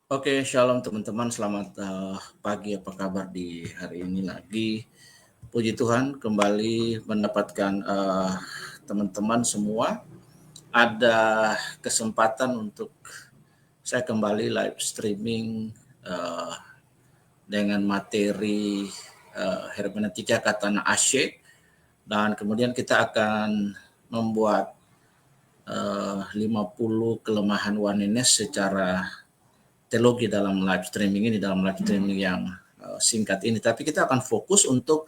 Oke, shalom teman-teman. Selamat pagi. Apa kabar di hari ini lagi? Puji Tuhan, kembali mendapatkan teman-teman semua. Ada kesempatan untuk saya kembali live streaming uh, dengan materi hermeneutika kata Ashe, dan kemudian kita akan membuat 50 kelemahan oneness secara teologi dalam live streaming ini, dalam live streaming yang singkat ini. Tapi kita akan fokus untuk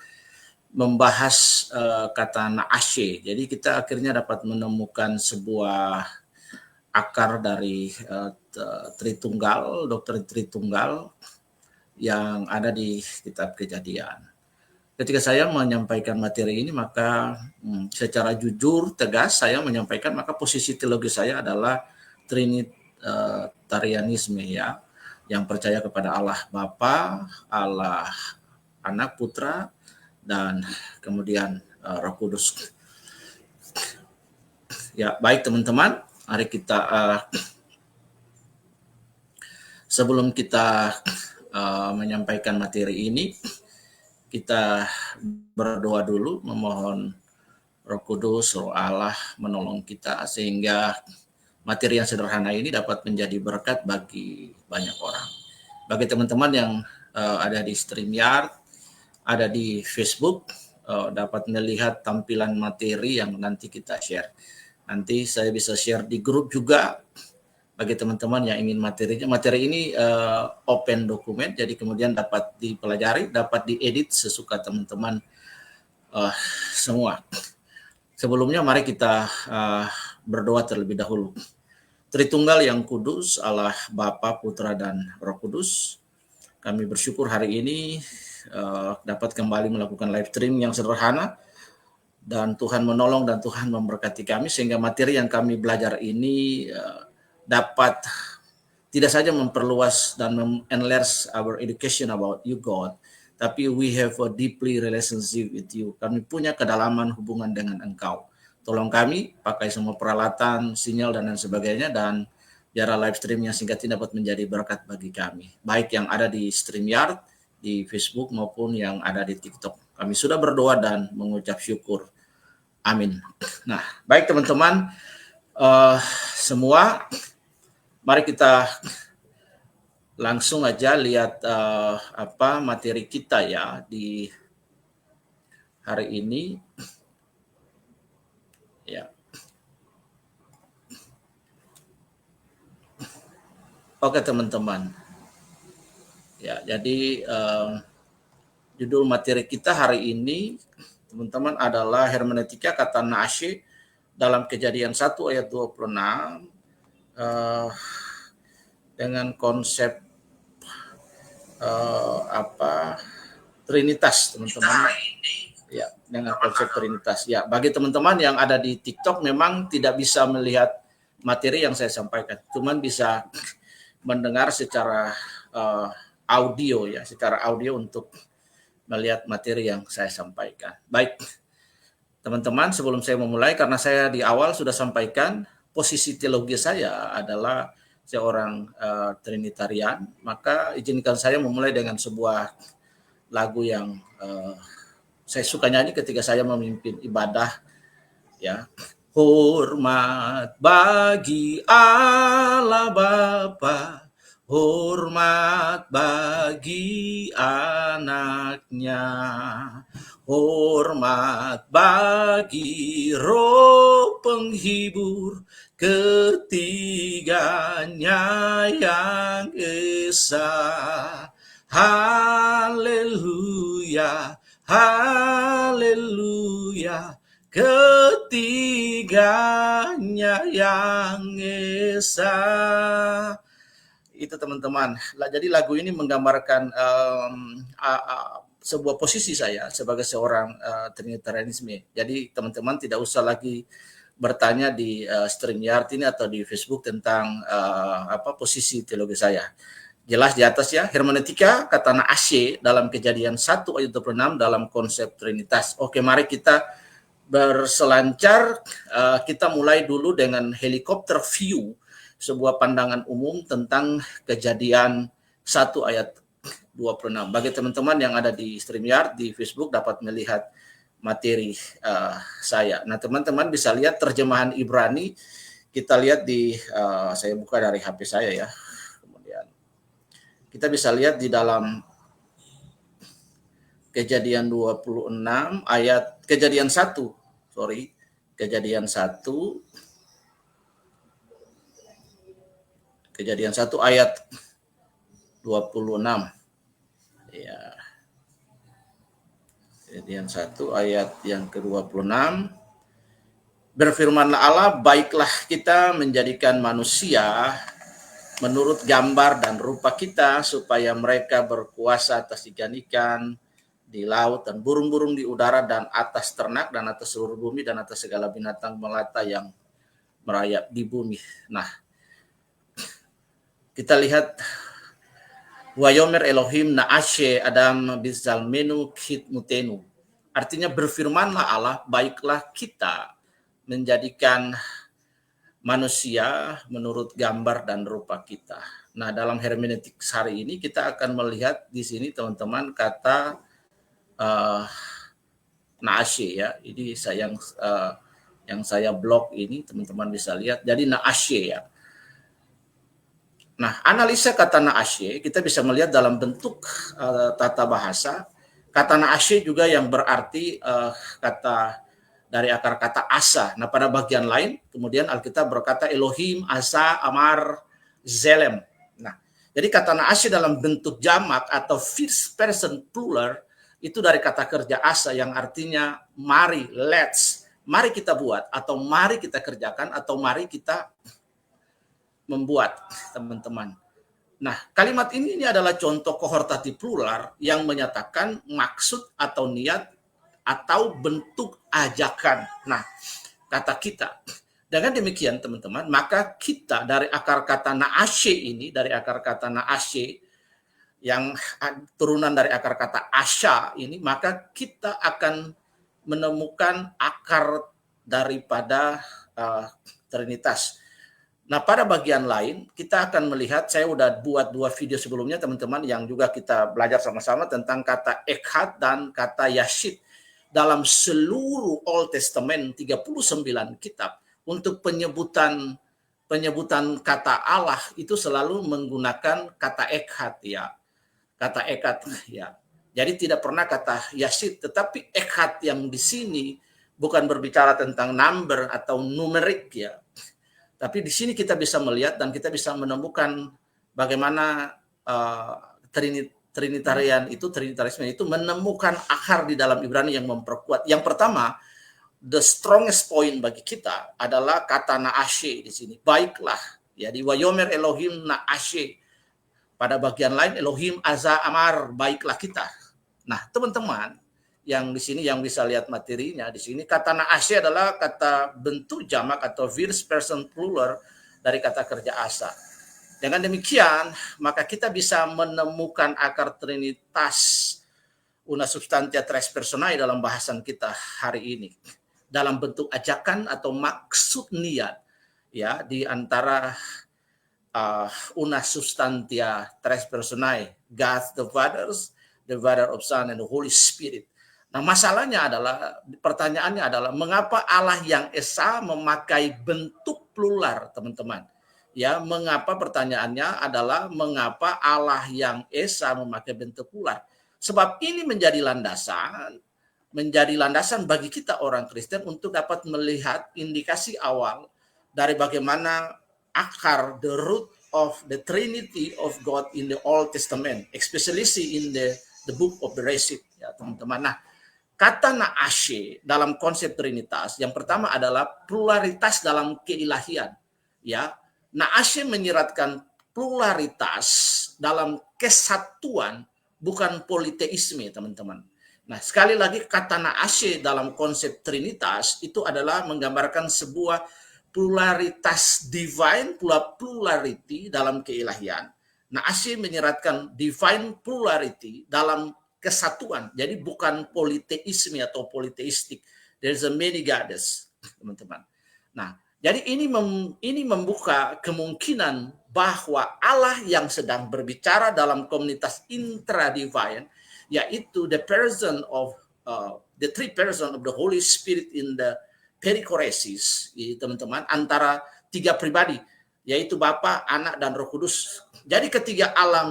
membahas kata naasye. Jadi kita akhirnya dapat menemukan sebuah akar dari Tritunggal, doktrin Tritunggal yang ada di kitab Kejadian. Ketika saya menyampaikan materi ini, maka secara jujur, tegas saya menyampaikan, maka posisi teologi saya adalah Trinitarianisme, ya, yang percaya kepada Allah Bapa, Allah Anak, Putra, dan kemudian Roh Kudus. Ya, baik teman-teman, mari kita sebelum kita menyampaikan materi ini, kita berdoa dulu, memohon Roh Kudus, Roh Allah menolong kita sehingga materi yang sederhana ini dapat menjadi berkat bagi banyak orang. Bagi teman-teman yang ada di StreamYard, ada di Facebook, dapat melihat tampilan materi yang nanti kita share. Nanti saya bisa share di grup juga bagi teman-teman yang ingin materinya. Materi ini open dokumen, jadi kemudian dapat dipelajari, dapat diedit sesuka teman-teman semua. Sebelumnya mari kita berdoa terlebih dahulu. Tritunggal yang kudus, Allah Bapa, Putra, dan Roh Kudus, kami bersyukur hari ini dapat kembali melakukan live stream yang sederhana, dan Tuhan menolong dan Tuhan memberkati kami sehingga materi yang kami belajar ini dapat tidak saja memperluas dan enlarge our education about you God, tapi we have a deeply relationship with you. Kami punya kedalaman hubungan dengan Engkau. Tolong kami pakai semua peralatan, sinyal dan lain sebagainya, dan biar live stream yang singkat ini dapat menjadi berkat bagi kami, baik yang ada di StreamYard, di Facebook maupun yang ada di TikTok. Kami sudah berdoa dan mengucap syukur. Amin. Nah, baik teman-teman semua, mari kita langsung aja lihat apa materi kita ya di hari ini. Ya. Oke teman-teman. Ya, jadi judul materi kita hari ini, teman-teman, adalah hermeneutika kata Ashe dalam Kejadian 1 ayat 26 dengan konsep Trinitas, teman-teman. Ya, dengan konsep Trinitas. Ya, bagi teman-teman yang ada di TikTok memang tidak bisa melihat materi yang saya sampaikan, cuman bisa mendengar secara audio, ya, secara audio untuk melihat materi yang saya sampaikan. Baik, teman-teman, sebelum saya memulai, karena saya di awal sudah sampaikan posisi teologi saya adalah seorang Trinitarian, maka izinkan saya memulai dengan sebuah lagu yang saya suka nyanyi ketika saya memimpin ibadah, ya. Hormat bagi Allah Bapa, hormat bagi anaknya, hormat bagi Roh penghibur, ketiganya yang esa. Haleluya, haleluya, ketiganya yang esa. Itu teman-teman. Jadi lagu ini menggambarkan sebuah posisi saya sebagai seorang Trinitarianisme. Jadi teman-teman tidak usah lagi bertanya di StreamYard ini atau di Facebook tentang posisi teologi saya. Jelas di atas ya, hermeneutika kata Ashe dalam Kejadian 1 ayat 26 dalam konsep Trinitas. Oke, mari kita berselancar. Kita mulai dulu dengan helikopter view sebuah pandangan umum tentang Kejadian 1 ayat 26. Bagi teman-teman yang ada di StreamYard, di Facebook dapat melihat materi saya. Nah, teman-teman bisa lihat terjemahan Ibrani, kita lihat di, saya buka dari HP saya ya. Kemudian kita bisa lihat di dalam Kejadian 26 ayat, Kejadian 1 ayat 26. Ya. Kejadian 1 ayat yang ke-26. Berfirmanlah Allah, baiklah kita menjadikan manusia menurut gambar dan rupa kita, supaya mereka berkuasa atas ikan-ikan di laut dan burung-burung di udara dan atas ternak dan atas seluruh bumi dan atas segala binatang melata yang merayap di bumi. Nah, kita lihat Wayomer Elohim na'ashe Adam bizalmenu khidmutenu. Artinya berfirmanlah Allah, baiklah kita menjadikan manusia menurut gambar dan rupa kita. Nah, dalam hermeneutik hari ini kita akan melihat di sini teman-teman kata na'ashe ya. Ini yang saya blog ini teman-teman bisa lihat. Jadi na'ashe ya. Nah, analisa kata na'ashe kita bisa melihat dalam bentuk tata bahasa. Kata na'ashe juga yang berarti kata dari akar kata asa. Nah, pada bagian lain kemudian Alkitab berkata Elohim asa amar zelem. Nah, jadi kata na'ashe dalam bentuk jamak atau first person plural itu dari kata kerja asa yang artinya mari, let's, mari kita buat, atau mari kita kerjakan, atau mari kita membuat, teman-teman. Nah, kalimat ini adalah contoh kohortatif plural yang menyatakan maksud atau niat atau bentuk ajakan. Nah, kata kita. Dengan demikian, teman-teman, maka kita dari akar kata na'ashe ini, dari akar kata na'ashe yang turunan dari akar kata asya ini, maka kita akan menemukan akar daripada Trinitas. Nah, pada bagian lain kita akan melihat, saya udah buat 2 video sebelumnya teman-teman yang juga kita belajar sama-sama tentang kata Echad dan kata Yashid. Dalam seluruh Old Testament 39 kitab untuk penyebutan kata Allah itu selalu menggunakan kata Echad ya. Kata Echad ya. Jadi tidak pernah kata Yashid, tetapi Echad yang di sini bukan berbicara tentang number atau numerik ya. Tapi di sini kita bisa melihat dan kita bisa menemukan bagaimana Trinitarisme itu menemukan akar di dalam Ibrani yang memperkuat. Yang pertama, the strongest point bagi kita adalah kata na'ashe di sini. Baiklah, ya di Wayomer Elohim na'ashe. Pada bagian lain Elohim aza amar, baiklah kita. Nah, teman-teman yang di sini yang bisa lihat materinya di sini, kata na'ashe adalah kata bentuk jamak atau first person plural dari kata kerja asa. Dengan demikian, maka kita bisa menemukan akar Trinitas una substantia tres personae dalam bahasan kita hari ini dalam bentuk ajakan atau maksud niat ya di antara una substantia tres personae, God the Father of Son and the Holy Spirit. Nah, masalahnya adalah, pertanyaannya adalah mengapa Allah yang esa memakai bentuk plural, teman-teman? Ya, mengapa, pertanyaannya adalah mengapa Allah yang esa memakai bentuk plural? Sebab ini menjadi landasan bagi kita orang Kristen untuk dapat melihat indikasi awal dari bagaimana akar, the root of the Trinity of God in the Old Testament, especially in the book of Bereshit, ya teman-teman. Nah, kata na'ashe dalam konsep Trinitas yang pertama adalah pluralitas dalam keilahian, ya. Na'ashe menyiratkan pluralitas dalam kesatuan, bukan politeisme, teman-teman. Nah, sekali lagi kata na'ashe dalam konsep Trinitas itu adalah menggambarkan sebuah pluralitas divine, plurality dalam keilahian. Na'ashe menyiratkan divine plurality dalam kesatuan. Jadi bukan politeisme atau politeistik. There's a many goddess, teman-teman. Nah, Jadi ini membuka kemungkinan bahwa Allah yang sedang berbicara dalam komunitas intra-divine, yaitu the three person of the Holy Spirit in the perichoresis, teman-teman, antara tiga pribadi, yaitu Bapa, Anak, dan Roh Kudus. Jadi ketika Allah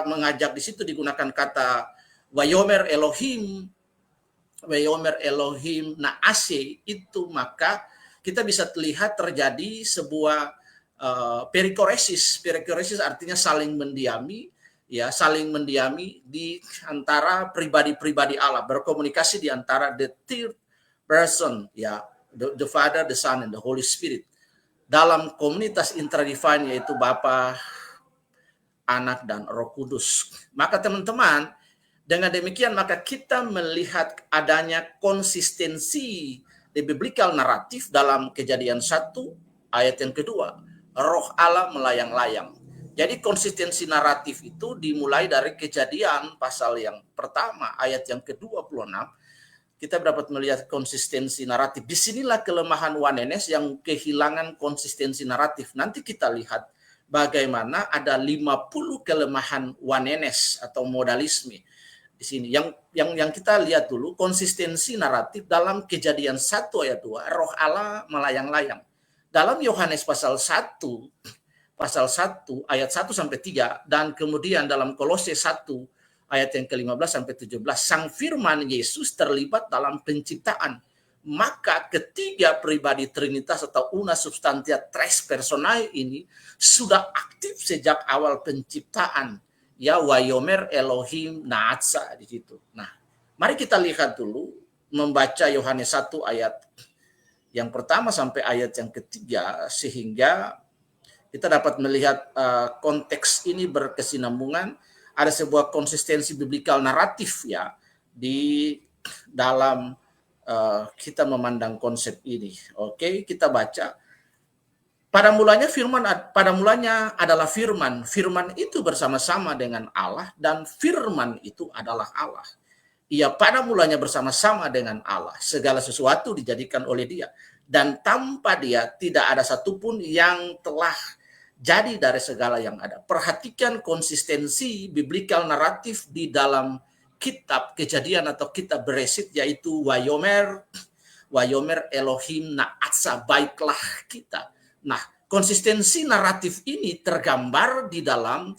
mengajak di situ digunakan kata Wayomer Elohim Naase, itu maka kita bisa lihat terjadi sebuah perikoresis. Perikoresis artinya saling mendiami, ya, saling mendiami di antara pribadi-pribadi Allah, berkomunikasi di antara the third person, ya, the Father, the Son, and the Holy Spirit dalam komunitas intradivine, yaitu Bapa, Anak, dan Roh Kudus. Maka teman-teman, dengan demikian maka kita melihat adanya konsistensi di biblical naratif dalam Kejadian 1 ayat yang kedua, Roh Allah melayang-layang. Jadi konsistensi naratif itu dimulai dari Kejadian pasal yang pertama ayat yang ke-26. Kita dapat melihat konsistensi naratif. Disinilah kelemahan Wanenes yang kehilangan konsistensi naratif. Nanti kita lihat bagaimana ada 50 kelemahan Wanenes atau modalisme di sini. Yang kita lihat dulu konsistensi naratif dalam Kejadian 1 ayat 2, Roh Allah melayang-layang. Dalam Yohanes pasal 1 ayat 1 sampai 3, dan kemudian dalam Kolose 1 ayat yang ke-15 sampai 17, Sang Firman Yesus terlibat dalam penciptaan. Maka ketiga pribadi Trinitas atau una substantia tres personae ini sudah aktif sejak awal penciptaan. Ya, Wayomer Elohim Naatsa di situ. Nah, mari kita lihat dulu membaca Yohanes 1 ayat yang pertama sampai ayat yang ketiga, sehingga kita dapat melihat konteks ini berkesinambungan. Ada sebuah konsistensi biblikal naratif, ya, di dalam kita memandang konsep ini. Oke, kita baca. Pada mulanya adalah firman. Firman itu bersama-sama dengan Allah, dan firman itu adalah Allah. Ia pada mulanya bersama-sama dengan Allah. Segala sesuatu dijadikan oleh Dia, dan tanpa Dia tidak ada satupun yang telah jadi dari segala yang ada. Perhatikan konsistensi biblikal naratif di dalam kitab Kejadian atau kitab Beresit, yaitu Wayomer Elohim Naatsa, baiklah kita. Nah, konsistensi naratif ini tergambar di dalam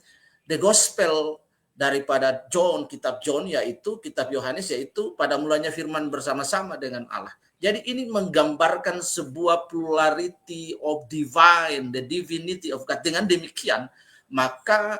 the gospel daripada John, kitab John, yaitu kitab Yohanes, yaitu pada mulanya firman bersama-sama dengan Allah. Jadi ini menggambarkan sebuah plurality of divine, the divinity of God. Dengan demikian, maka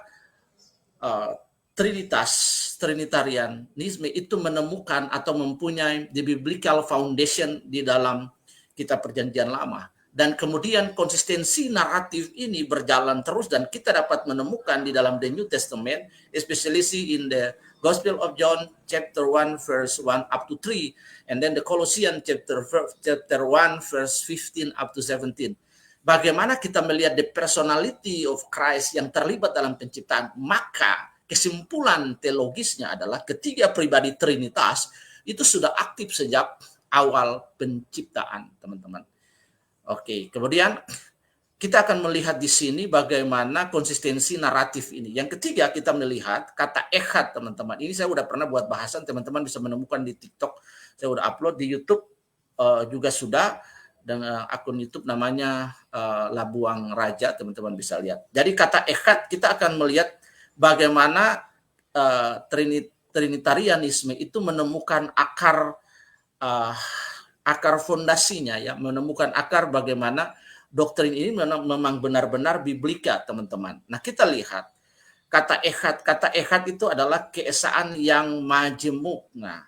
Trinitarianisme itu menemukan atau mempunyai the biblical foundation di dalam kitab Perjanjian Lama. Dan kemudian konsistensi naratif ini berjalan terus, dan kita dapat menemukan di dalam the New Testament, especially in the Gospel of John chapter 1 verse 1 up to 3, and then the Colossians chapter 1 verse 15 up to 17. Bagaimana kita melihat the personality of Christ yang terlibat dalam penciptaan, maka kesimpulan teologisnya adalah ketiga pribadi Trinitas itu sudah aktif sejak awal penciptaan, teman-teman. Oke, kemudian kita akan melihat di sini bagaimana konsistensi naratif ini. Yang ketiga, kita melihat kata echad, teman-teman. Ini saya udah pernah buat bahasan, teman-teman bisa menemukan di TikTok. Saya udah upload di YouTube juga sudah, dengan akun YouTube namanya Labuang Raja, teman-teman bisa lihat. Jadi kata echad, kita akan melihat bagaimana Trinitarianisme itu menemukan akar fondasinya, ya, menemukan akar bagaimana doktrin ini memang benar-benar biblika, teman-teman. Nah, kita lihat kata echad itu adalah keesaan yang majemuk. Nah,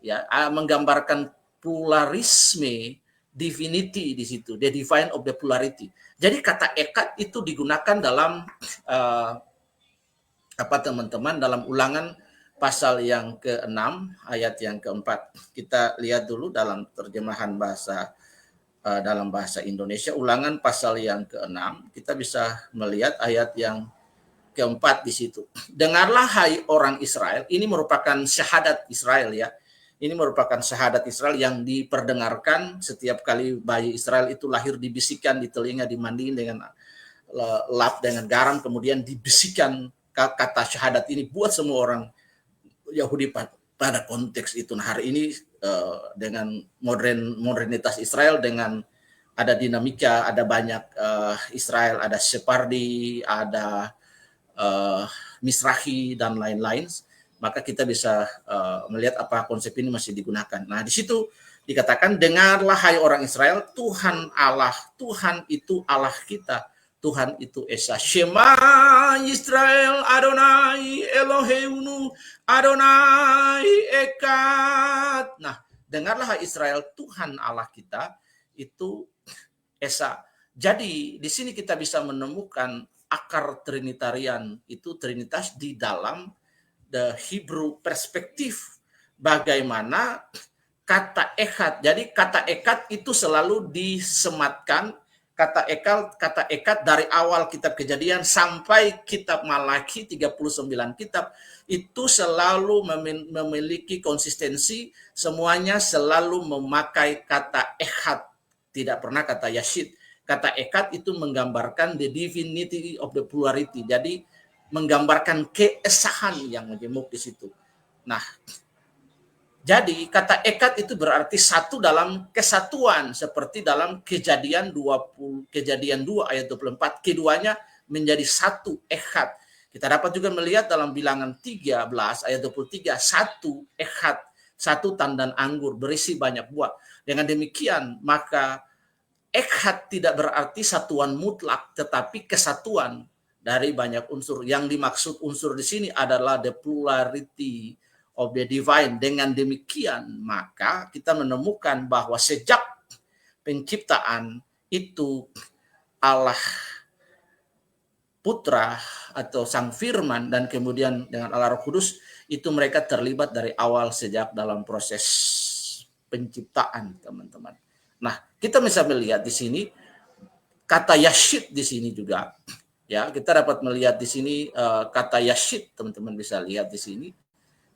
ya, menggambarkan pluralisme divinity di situ, the divine of the plurality. Jadi kata echad itu digunakan dalam teman-teman, dalam Ulangan pasal yang ke-6 ayat yang ke-4. Kita lihat dulu dalam terjemahan dalam bahasa Indonesia, Ulangan pasal yang ke-6, kita bisa melihat ayat yang ke-4 di situ. Dengarlah hai orang Israel, ini merupakan syahadat Israel, ya. Ini merupakan syahadat Israel yang diperdengarkan setiap kali bayi Israel itu lahir, dibisikkan di telinga, dimandiin dengan lap dengan garam, kemudian dibisikkan kata syahadat ini buat semua orang Yahudi pada konteks itu. Nah, hari ini dengan modernitas Israel, dengan ada dinamika, ada banyak Israel, ada Sephardi, ada Mizrahi dan lain-lain, maka kita bisa melihat apa konsep ini masih digunakan. Nah, di situ dikatakan, dengarlah hai orang Israel, Tuhan Allah, Tuhan itu Allah kita, Tuhan itu Esa. Shema Israel Adonai Eloheinu Adonai Echad. Nah, dengarlah hai Israel, Tuhan Allah kita itu Esa. Jadi di sini kita bisa menemukan akar Trinitarian, itu Trinitas di dalam the Hebrew perspektif, bagaimana kata Echad. Jadi kata Echad itu selalu disematkan, kata Echad dari awal kitab Kejadian sampai kitab Malaki 39 kitab itu selalu memiliki konsistensi, semuanya selalu memakai kata Echad, tidak pernah kata Yashid. Kata Echad itu menggambarkan the divinity of the plurality. Jadi menggambarkan keesahan yang menjemuk di situ. Nah, jadi kata Echad itu berarti satu dalam kesatuan, seperti dalam Kejadian 2 ayat 24, keduanya menjadi satu Echad. Kita dapat juga melihat dalam Bilangan 13 ayat 23, satu Echad, satu tandan anggur berisi banyak buah. Dengan demikian, maka Echad tidak berarti satuan mutlak, tetapi kesatuan dari banyak unsur. Yang dimaksud unsur di sini adalah the plurality of the divine. Dengan demikian, maka kita menemukan bahwa sejak penciptaan itu Allah Putra atau Sang Firman dan kemudian dengan Allah Roh Kudus, itu mereka terlibat dari awal sejak dalam proses penciptaan, teman-teman. Nah, kita bisa melihat di sini kata Yashid di sini juga, ya, kita dapat melihat di sini kata Yashid, teman-teman bisa lihat di sini.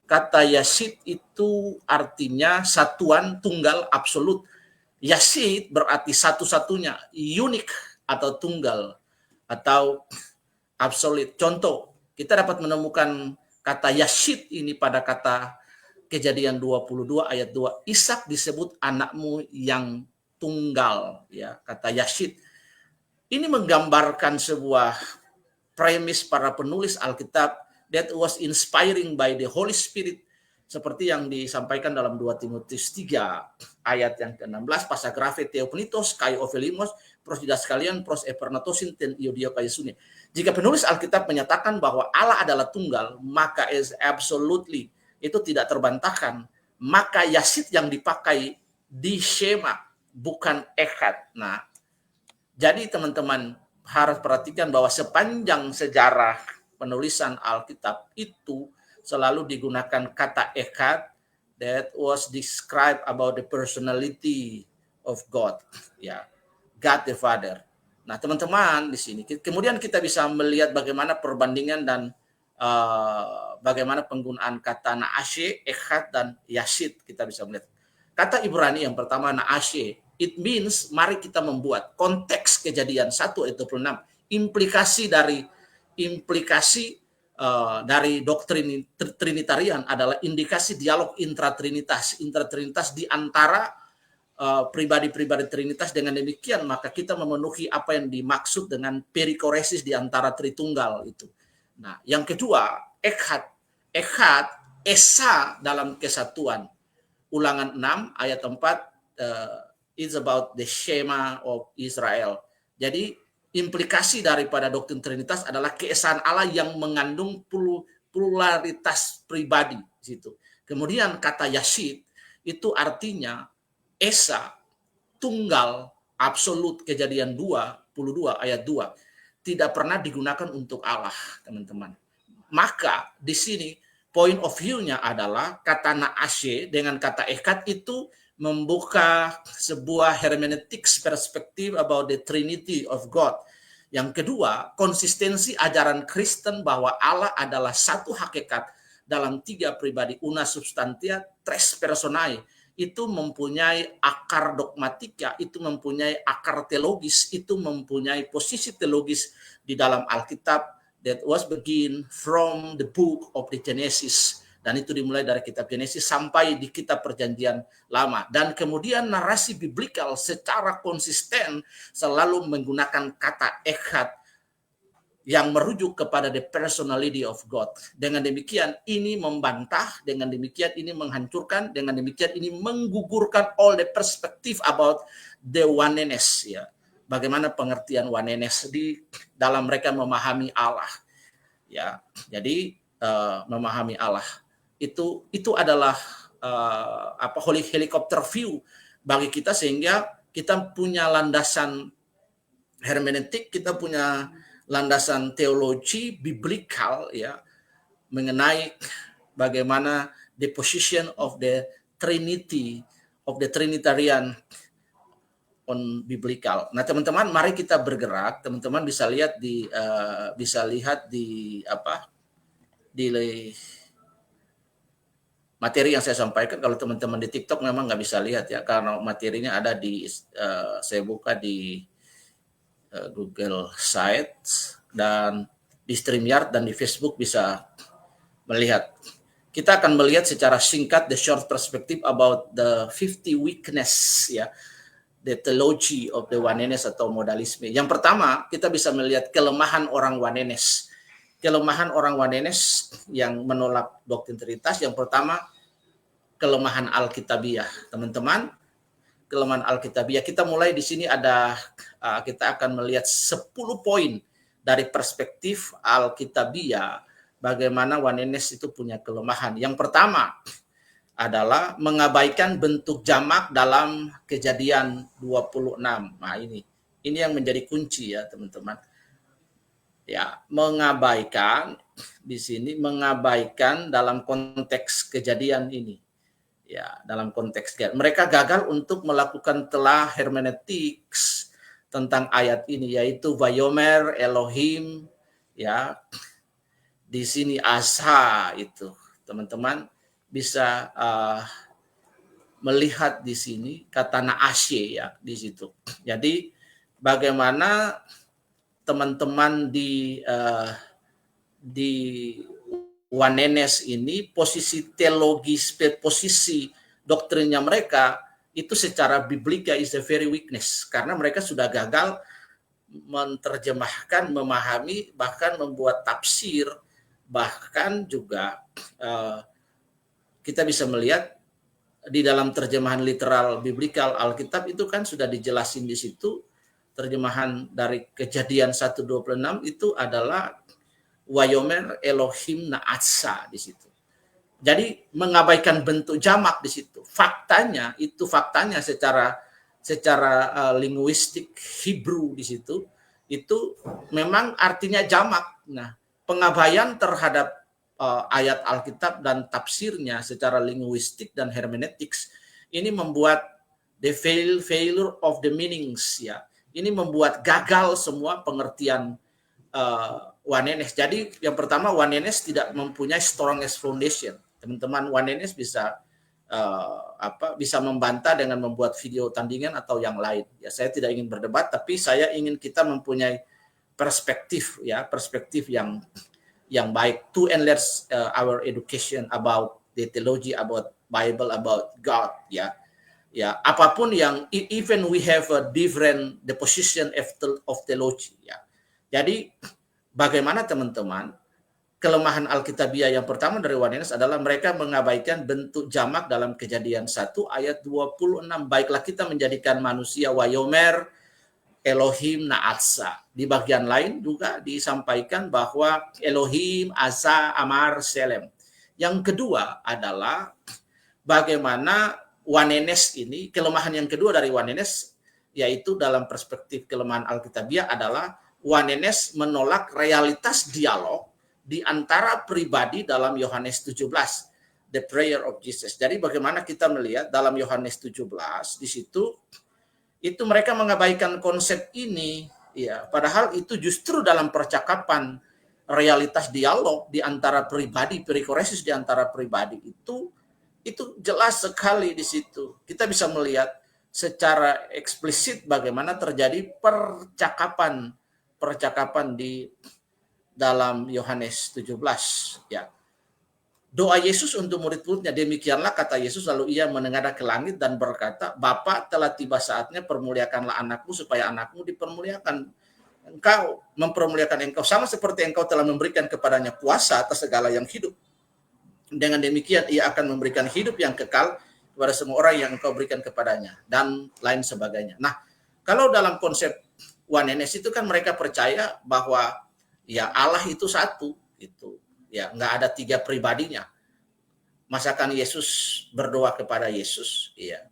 Kata Yashid itu artinya satuan, tunggal, absolut. Yashid berarti satu-satunya, unik atau tunggal atau absolut. Contoh, kita dapat menemukan kata Yashid ini pada kata Kejadian 22 ayat 2. Ishak disebut anakmu yang tunggal, ya, kata Yashid. Ini menggambarkan sebuah premis para penulis Alkitab that was inspiring by the Holy Spirit, seperti yang disampaikan dalam 2 Timotius 3 ayat yang ke-16, pasagrafe theopnitos kai ovelimos pros didas kalian pros epernatosin ten iodio kaisunia. Jika penulis Alkitab menyatakan bahwa Allah adalah tunggal, maka is absolutely, itu tidak terbantahkan, maka Yashid yang dipakai di Shema, bukan Echad. Nah, jadi teman-teman harus perhatikan bahwa sepanjang sejarah penulisan Alkitab itu selalu digunakan kata Echad that was described about the personality of God, ya, God the Father. Nah, teman-teman di sini kemudian kita bisa melihat bagaimana perbandingan dan bagaimana penggunaan kata Naashe, Echad dan Yashid. Kita bisa melihat kata Ibrani yang pertama Naashe, it means mari kita membuat. Konteks Kejadian 1 ayat 26, implikasi dari doktrin Trinitarian adalah indikasi dialog intratrinitas di antara pribadi-pribadi Trinitas. Dengan demikian maka kita memenuhi apa yang dimaksud dengan perikoresis di antara Tritunggal itu. Nah, yang kedua, Echad, Esa dalam kesatuan. Ulangan 6 ayat 4 is about the Shema of Israel. Jadi implikasi daripada doktrin Trinitas adalah keesaan Allah yang mengandung pluralitas pribadi situ. Kemudian kata Yashid itu artinya Esa, tunggal, absolut. Kejadian 22 ayat 2 tidak pernah digunakan untuk Allah, teman-teman. Maka di sini point of view-nya adalah kata Naashe dengan kata Echad itu membuka sebuah hermeneutics perspektif about the Trinity of God. Yang kedua, konsistensi ajaran Kristen bahwa Allah adalah satu hakikat dalam tiga pribadi, una substantia, tres personae, itu mempunyai akar dogmatika, itu mempunyai akar teologis, itu mempunyai posisi teologis di dalam Alkitab that was begin from the book of the Genesis. Dan itu dimulai dari kitab Genesis sampai di kitab Perjanjian Lama. Dan kemudian narasi biblikal secara konsisten selalu menggunakan kata echad yang merujuk kepada the personality of God. Dengan demikian ini membantah, dengan demikian ini menghancurkan, dengan demikian ini menggugurkan all the perspective about the oneness, ya. Bagaimana pengertian oneness di dalam mereka memahami Allah, ya. Jadi memahami Allah itu adalah helikopter view bagi kita, sehingga kita punya landasan hermeneutik, kita punya landasan teologi biblikal, ya, mengenai bagaimana the position of the Trinity, of the Trinitarian on biblical. Nah, teman-teman, mari kita bergerak. Teman-teman bisa lihat di materi yang saya sampaikan. Kalau teman-teman di TikTok memang nggak bisa lihat, ya, karena materinya ada di saya buka di Google Sites dan di StreamYard dan di Facebook bisa melihat. Kita akan melihat secara singkat the short perspective about the 50 weakness, ya, the theology of the oneness atau modalisme. Yang pertama, kita bisa melihat kelemahan orang oneness. Kelemahan orang oneness yang menolak doktrin Trinitas. Yang pertama, kelemahan Alkitabiah. Teman-teman, kelemahan Alkitabiah. Kita mulai di sini kita akan melihat 10 poin dari perspektif Alkitabiah bagaimana oneness itu punya kelemahan. Yang pertama adalah mengabaikan bentuk jamak dalam Kejadian 26. Nah, ini yang menjadi kunci, ya, teman-teman. Ya, mengabaikan di sini, mengabaikan dalam konteks kejadian ini. Ya, dalam konteks mereka gagal untuk melakukan telah hermeneutiks tentang ayat ini, yaitu Vayomer Elohim, ya. Di sini asa itu, teman-teman bisa melihat di sini kata naasye, ya, di situ. Jadi bagaimana teman-teman di oneness ini posisi teologis, posisi doktrinnya mereka itu secara biblika is a very weakness, karena mereka sudah gagal menerjemahkan, memahami, bahkan membuat tafsir, bahkan juga kita bisa melihat di dalam terjemahan literal biblikal Alkitab itu kan sudah dijelasin di situ. Terjemahan dari Kejadian 1:26 itu adalah Wayomer Elohim Na'atsa di situ. Jadi mengabaikan bentuk jamak di situ. Faktanya secara linguistik Hebrew di situ itu memang artinya jamak. Nah, pengabaian terhadap ayat Alkitab dan tafsirnya secara linguistik dan hermeneutics ini membuat the failure of the meanings, ya. Ini membuat gagal semua pengertian oneness. Jadi yang pertama, oneness tidak mempunyai strongest foundation. Teman-teman, oneness bisa bisa membantah dengan membuat video tandingan atau yang lain. Ya, saya tidak ingin berdebat, tapi saya ingin kita mempunyai perspektif, ya, perspektif yang baik to enlarge our education about the theology, about Bible, about God, ya. Ya, apapun yang even we have a different the position of theology, ya. Jadi bagaimana, teman-teman, kelemahan Alkitabiah yang pertama dari oneness adalah mereka mengabaikan bentuk jamak dalam Kejadian 1 ayat 26. Baiklah kita menjadikan manusia Wayomer Elohim Na'atsa. Di bagian lain juga disampaikan bahwa Elohim Asa Amar Selem. Yang kedua adalah bagaimana oneness ini, kelemahan yang kedua dari oneness, yaitu dalam perspektif kelemahan Alkitabiah adalah oneness menolak realitas dialog di antara pribadi dalam Yohanes 17, the prayer of Jesus. Jadi bagaimana kita melihat dalam Yohanes 17 di situ itu mereka mengabaikan konsep ini, ya, padahal itu justru dalam percakapan realitas dialog di antara pribadi, perikoresis di antara pribadi itu jelas sekali di situ. Kita bisa melihat secara eksplisit bagaimana terjadi percakapan di dalam Yohanes 17 ya. Doa Yesus untuk murid-muridnya, demikianlah kata Yesus, lalu ia menengadah ke langit dan berkata, Bapa, telah tiba saatnya, permuliakanlah anakmu supaya anakmu dipermuliakan. Engkau mempermuliakan engkau sama seperti engkau telah memberikan kepadanya kuasa atas segala yang hidup. Dengan demikian ia akan memberikan hidup yang kekal kepada semua orang yang engkau berikan kepadanya, dan lain sebagainya. Nah, kalau dalam konsep oneness itu kan mereka percaya bahwa ya Allah itu satu, gitu. Ya, nggak ada tiga pribadinya. Masakan Yesus berdoa kepada Yesus, iya.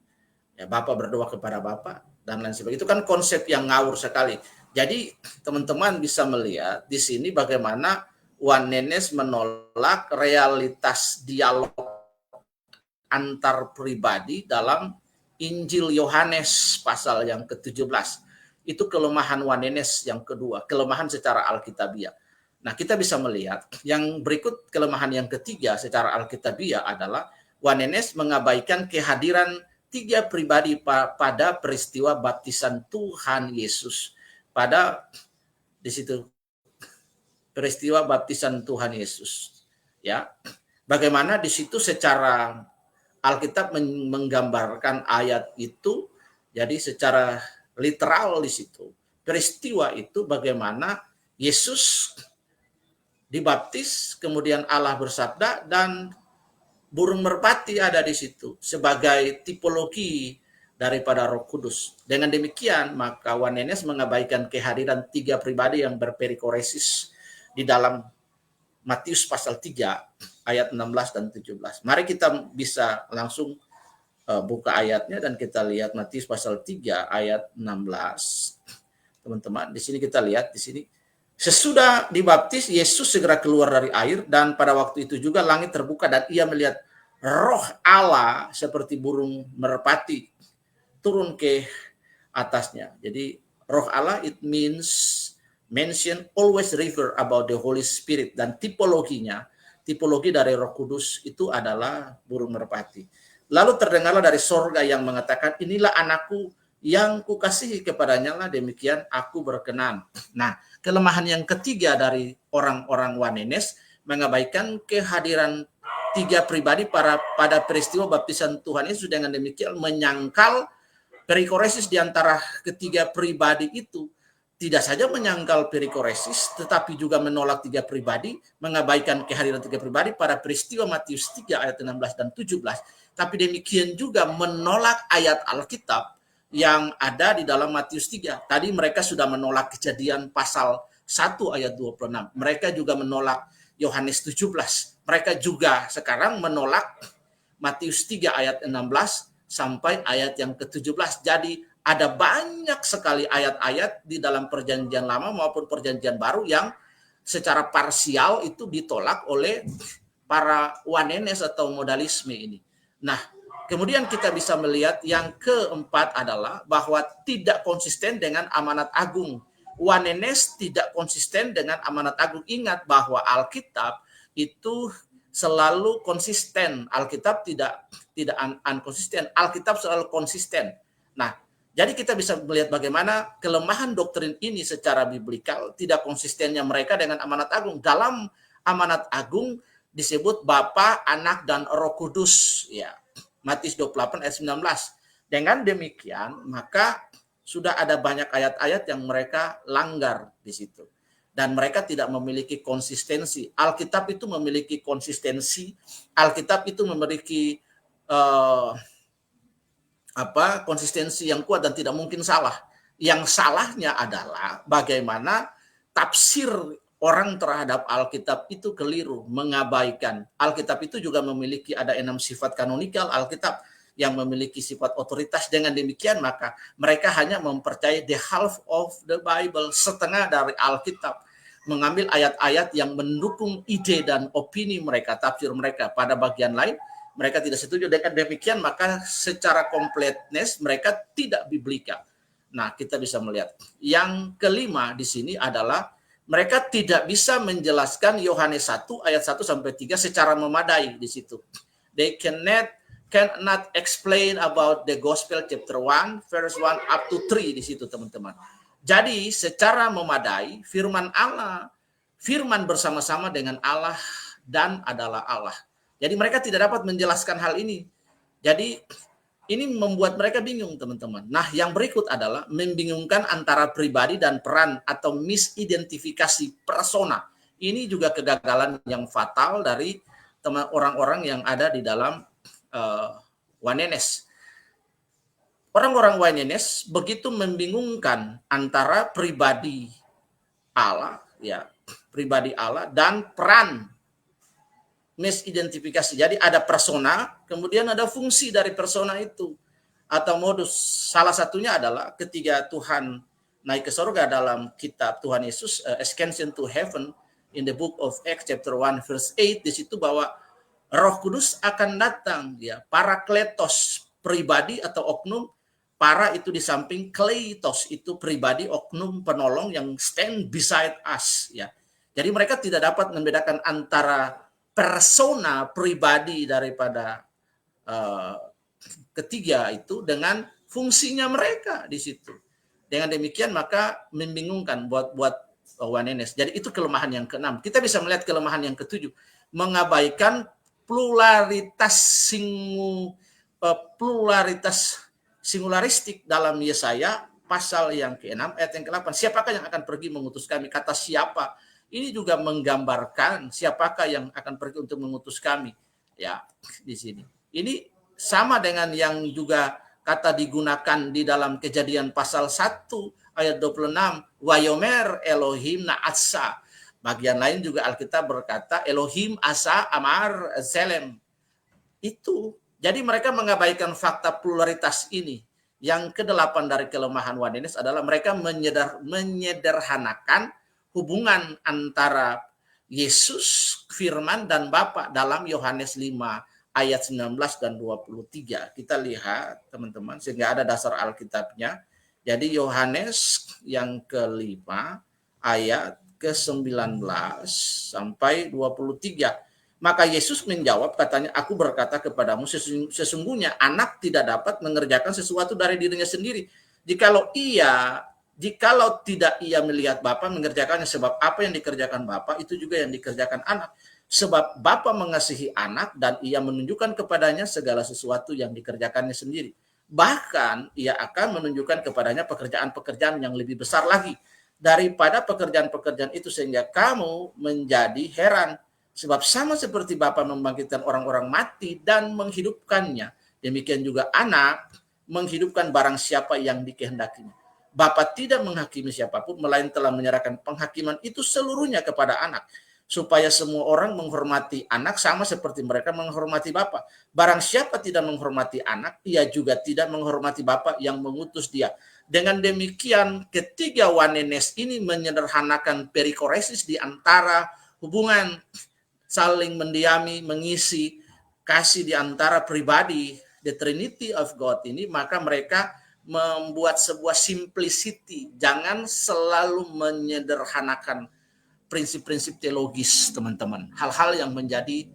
Ya, Bapa berdoa kepada Bapa dan lain sebagainya. Itu kan konsep yang ngawur sekali. Jadi teman-teman bisa melihat di sini bagaimana oneness menolak realitas dialog antar pribadi dalam Injil Yohanes pasal yang ke-17. Itu kelemahan oneness yang kedua, kelemahan secara alkitabiah. Nah, kita bisa melihat yang berikut, kelemahan yang ketiga secara alkitabiah adalah oneness mengabaikan kehadiran tiga pribadi pada peristiwa baptisan Tuhan Yesus. Pada di situ peristiwa baptisan Tuhan Yesus. Ya. Bagaimana di situ secara Alkitab menggambarkan ayat itu, jadi secara literal di situ. Peristiwa itu bagaimana Yesus dibaptis, kemudian Allah bersabda, dan burung merpati ada di situ sebagai tipologi daripada Roh Kudus. Dengan demikian, maka oneness mengabaikan kehadiran tiga pribadi yang berperikoresis di dalam Matius pasal 3 ayat 16 dan 17. Mari kita bisa langsung buka ayatnya dan kita lihat Matius pasal 3 ayat 16. Teman-teman, di sini kita lihat di sini, sesudah dibaptis, Yesus segera keluar dari air, dan pada waktu itu juga langit terbuka dan ia melihat Roh Allah seperti burung merpati turun ke atasnya. Jadi Roh Allah it means mention always refer about the Holy Spirit, dan tipologi dari Roh Kudus itu adalah burung merpati. Lalu terdengarlah dari sorga yang mengatakan, inilah anakku yang kukasihi, kepadanya lah demikian aku berkenan. Nah, kelemahan yang ketiga dari orang-orang oneness mengabaikan kehadiran tiga pribadi pada peristiwa baptisan Tuhan Yesus, dengan demikian menyangkal perikoresis di antara ketiga pribadi itu. Tidak saja menyangkal perikoresis, tetapi juga menolak tiga pribadi, mengabaikan kehadiran tiga pribadi pada peristiwa Matius 3 ayat 16 dan 17. Tapi demikian juga menolak ayat Alkitab yang ada di dalam Matius 3. Tadi mereka sudah menolak Kejadian pasal 1 ayat 26. Mereka juga menolak Yohanes 17. Mereka juga sekarang menolak Matius 3 ayat 16 sampai ayat yang ke-17. Jadi ada banyak sekali ayat-ayat di dalam Perjanjian Lama maupun Perjanjian Baru yang secara parsial itu ditolak oleh para oneness atau modalisme ini. Nah, kemudian kita bisa melihat yang keempat adalah bahwa tidak konsisten dengan amanat agung. Oneness tidak konsisten dengan amanat agung. Ingat bahwa Alkitab itu selalu konsisten. Alkitab tidak unkonsisten. Alkitab selalu konsisten. Nah, jadi kita bisa melihat bagaimana kelemahan doktrin ini secara biblikal, tidak konsistennya mereka dengan amanat agung. Dalam amanat agung disebut Bapa, Anak, dan Roh Kudus. Ya, Matius 28 ayat 19. Dengan demikian, maka sudah ada banyak ayat-ayat yang mereka langgar di situ. Dan mereka tidak memiliki konsistensi. Alkitab itu memiliki konsistensi. Alkitab itu memiliki konsistensi yang kuat dan tidak mungkin salah. Yang salahnya adalah bagaimana tafsir orang terhadap Alkitab itu keliru, mengabaikan. Alkitab itu juga memiliki ada 6 sifat kanonikal Alkitab yang memiliki sifat otoritas. Dengan demikian maka mereka hanya mempercayai the half of the Bible, setengah dari Alkitab, mengambil ayat-ayat yang mendukung ide dan opini mereka, tafsir mereka. Pada bagian lain mereka tidak setuju. Dengan demikian maka secara completeness mereka tidak biblikal. Nah, kita bisa melihat yang kelima di sini adalah mereka tidak bisa menjelaskan Yohanes 1 ayat 1 sampai 3 secara memadai di situ. They cannot explain about the gospel chapter 1 verse 1 up to 3 di situ, teman-teman. Jadi secara memadai firman Allah, firman bersama-sama dengan Allah dan adalah Allah. Jadi mereka tidak dapat menjelaskan hal ini. Jadi ini membuat mereka bingung, teman-teman. Nah, yang berikut adalah membingungkan antara pribadi dan peran atau misidentifikasi persona. Ini juga kegagalan yang fatal dari teman orang-orang yang ada di dalam Wanenes. Orang-orang Wanenes begitu membingungkan antara pribadi Allah, ya, pribadi Allah dan peran, misidentifikasi. Jadi ada persona, kemudian ada fungsi dari persona itu atau modus. Salah satunya adalah ketika Tuhan naik ke surga dalam kitab Tuhan Yesus, Ascension to Heaven in the book of Acts chapter 1 verse 8, di situ bahwa Roh Kudus akan datang, ya, parakletos, pribadi atau oknum. Para itu di samping, kleitos itu pribadi, oknum, penolong yang stand beside us, ya. Jadi mereka tidak dapat membedakan antara persona pribadi daripada ketiga itu dengan fungsinya mereka di situ. Dengan demikian maka membingungkan buat Wanenes. Jadi itu kelemahan yang keenam. Kita bisa melihat kelemahan yang ketujuh, mengabaikan pluralitas singularistik dalam Yesaya pasal yang ke-6 ayat yang ke-8. Siapakah yang akan pergi mengutus kami? Kata siapa ini juga menggambarkan siapakah yang akan pergi untuk mengutus kami, ya, di sini. Ini sama dengan yang juga kata digunakan di dalam Kejadian pasal 1 ayat 26, Wayomer Elohim Na'atsa. Bagian lain juga Alkitab berkata Elohim Asa Amar Zelem. Itu. Jadi mereka mengabaikan fakta pluralitas ini. Yang ke-8 dari kelemahan Wanenes adalah mereka menyederhanakan hubungan antara Yesus, Firman, dan Bapa dalam Yohanes 5 ayat 19 dan 23. Kita lihat, teman-teman, sehingga ada dasar Alkitabnya. Jadi Yohanes yang ke-5 ayat ke-19 sampai 23. Maka Yesus menjawab, katanya, aku berkata kepadamu, sesungguhnya anak tidak dapat mengerjakan sesuatu dari dirinya sendiri. Jikalau tidak ia melihat Bapa mengerjakannya, sebab apa yang dikerjakan Bapa itu juga yang dikerjakan anak. Sebab Bapa mengasihi anak dan ia menunjukkan kepadanya segala sesuatu yang dikerjakannya sendiri. Bahkan ia akan menunjukkan kepadanya pekerjaan-pekerjaan yang lebih besar lagi daripada pekerjaan-pekerjaan itu, sehingga kamu menjadi heran. Sebab sama seperti Bapa membangkitkan orang-orang mati dan menghidupkannya, demikian juga anak menghidupkan barang siapa yang dikehendakinya. Bapa tidak menghakimi siapapun, melainkan telah menyerahkan penghakiman itu seluruhnya kepada anak, supaya semua orang menghormati anak sama seperti mereka menghormati Bapa. Barang siapa tidak menghormati anak, ia juga tidak menghormati Bapa yang mengutus dia. Dengan demikian, ketiga Wanenes ini menyederhanakan perikoresis di antara hubungan saling mendiami, mengisi kasih di antara pribadi, the Trinity of God ini, maka mereka membuat sebuah simplicity. Jangan selalu menyederhanakan prinsip-prinsip teologis, teman-teman. Hal-hal yang menjadi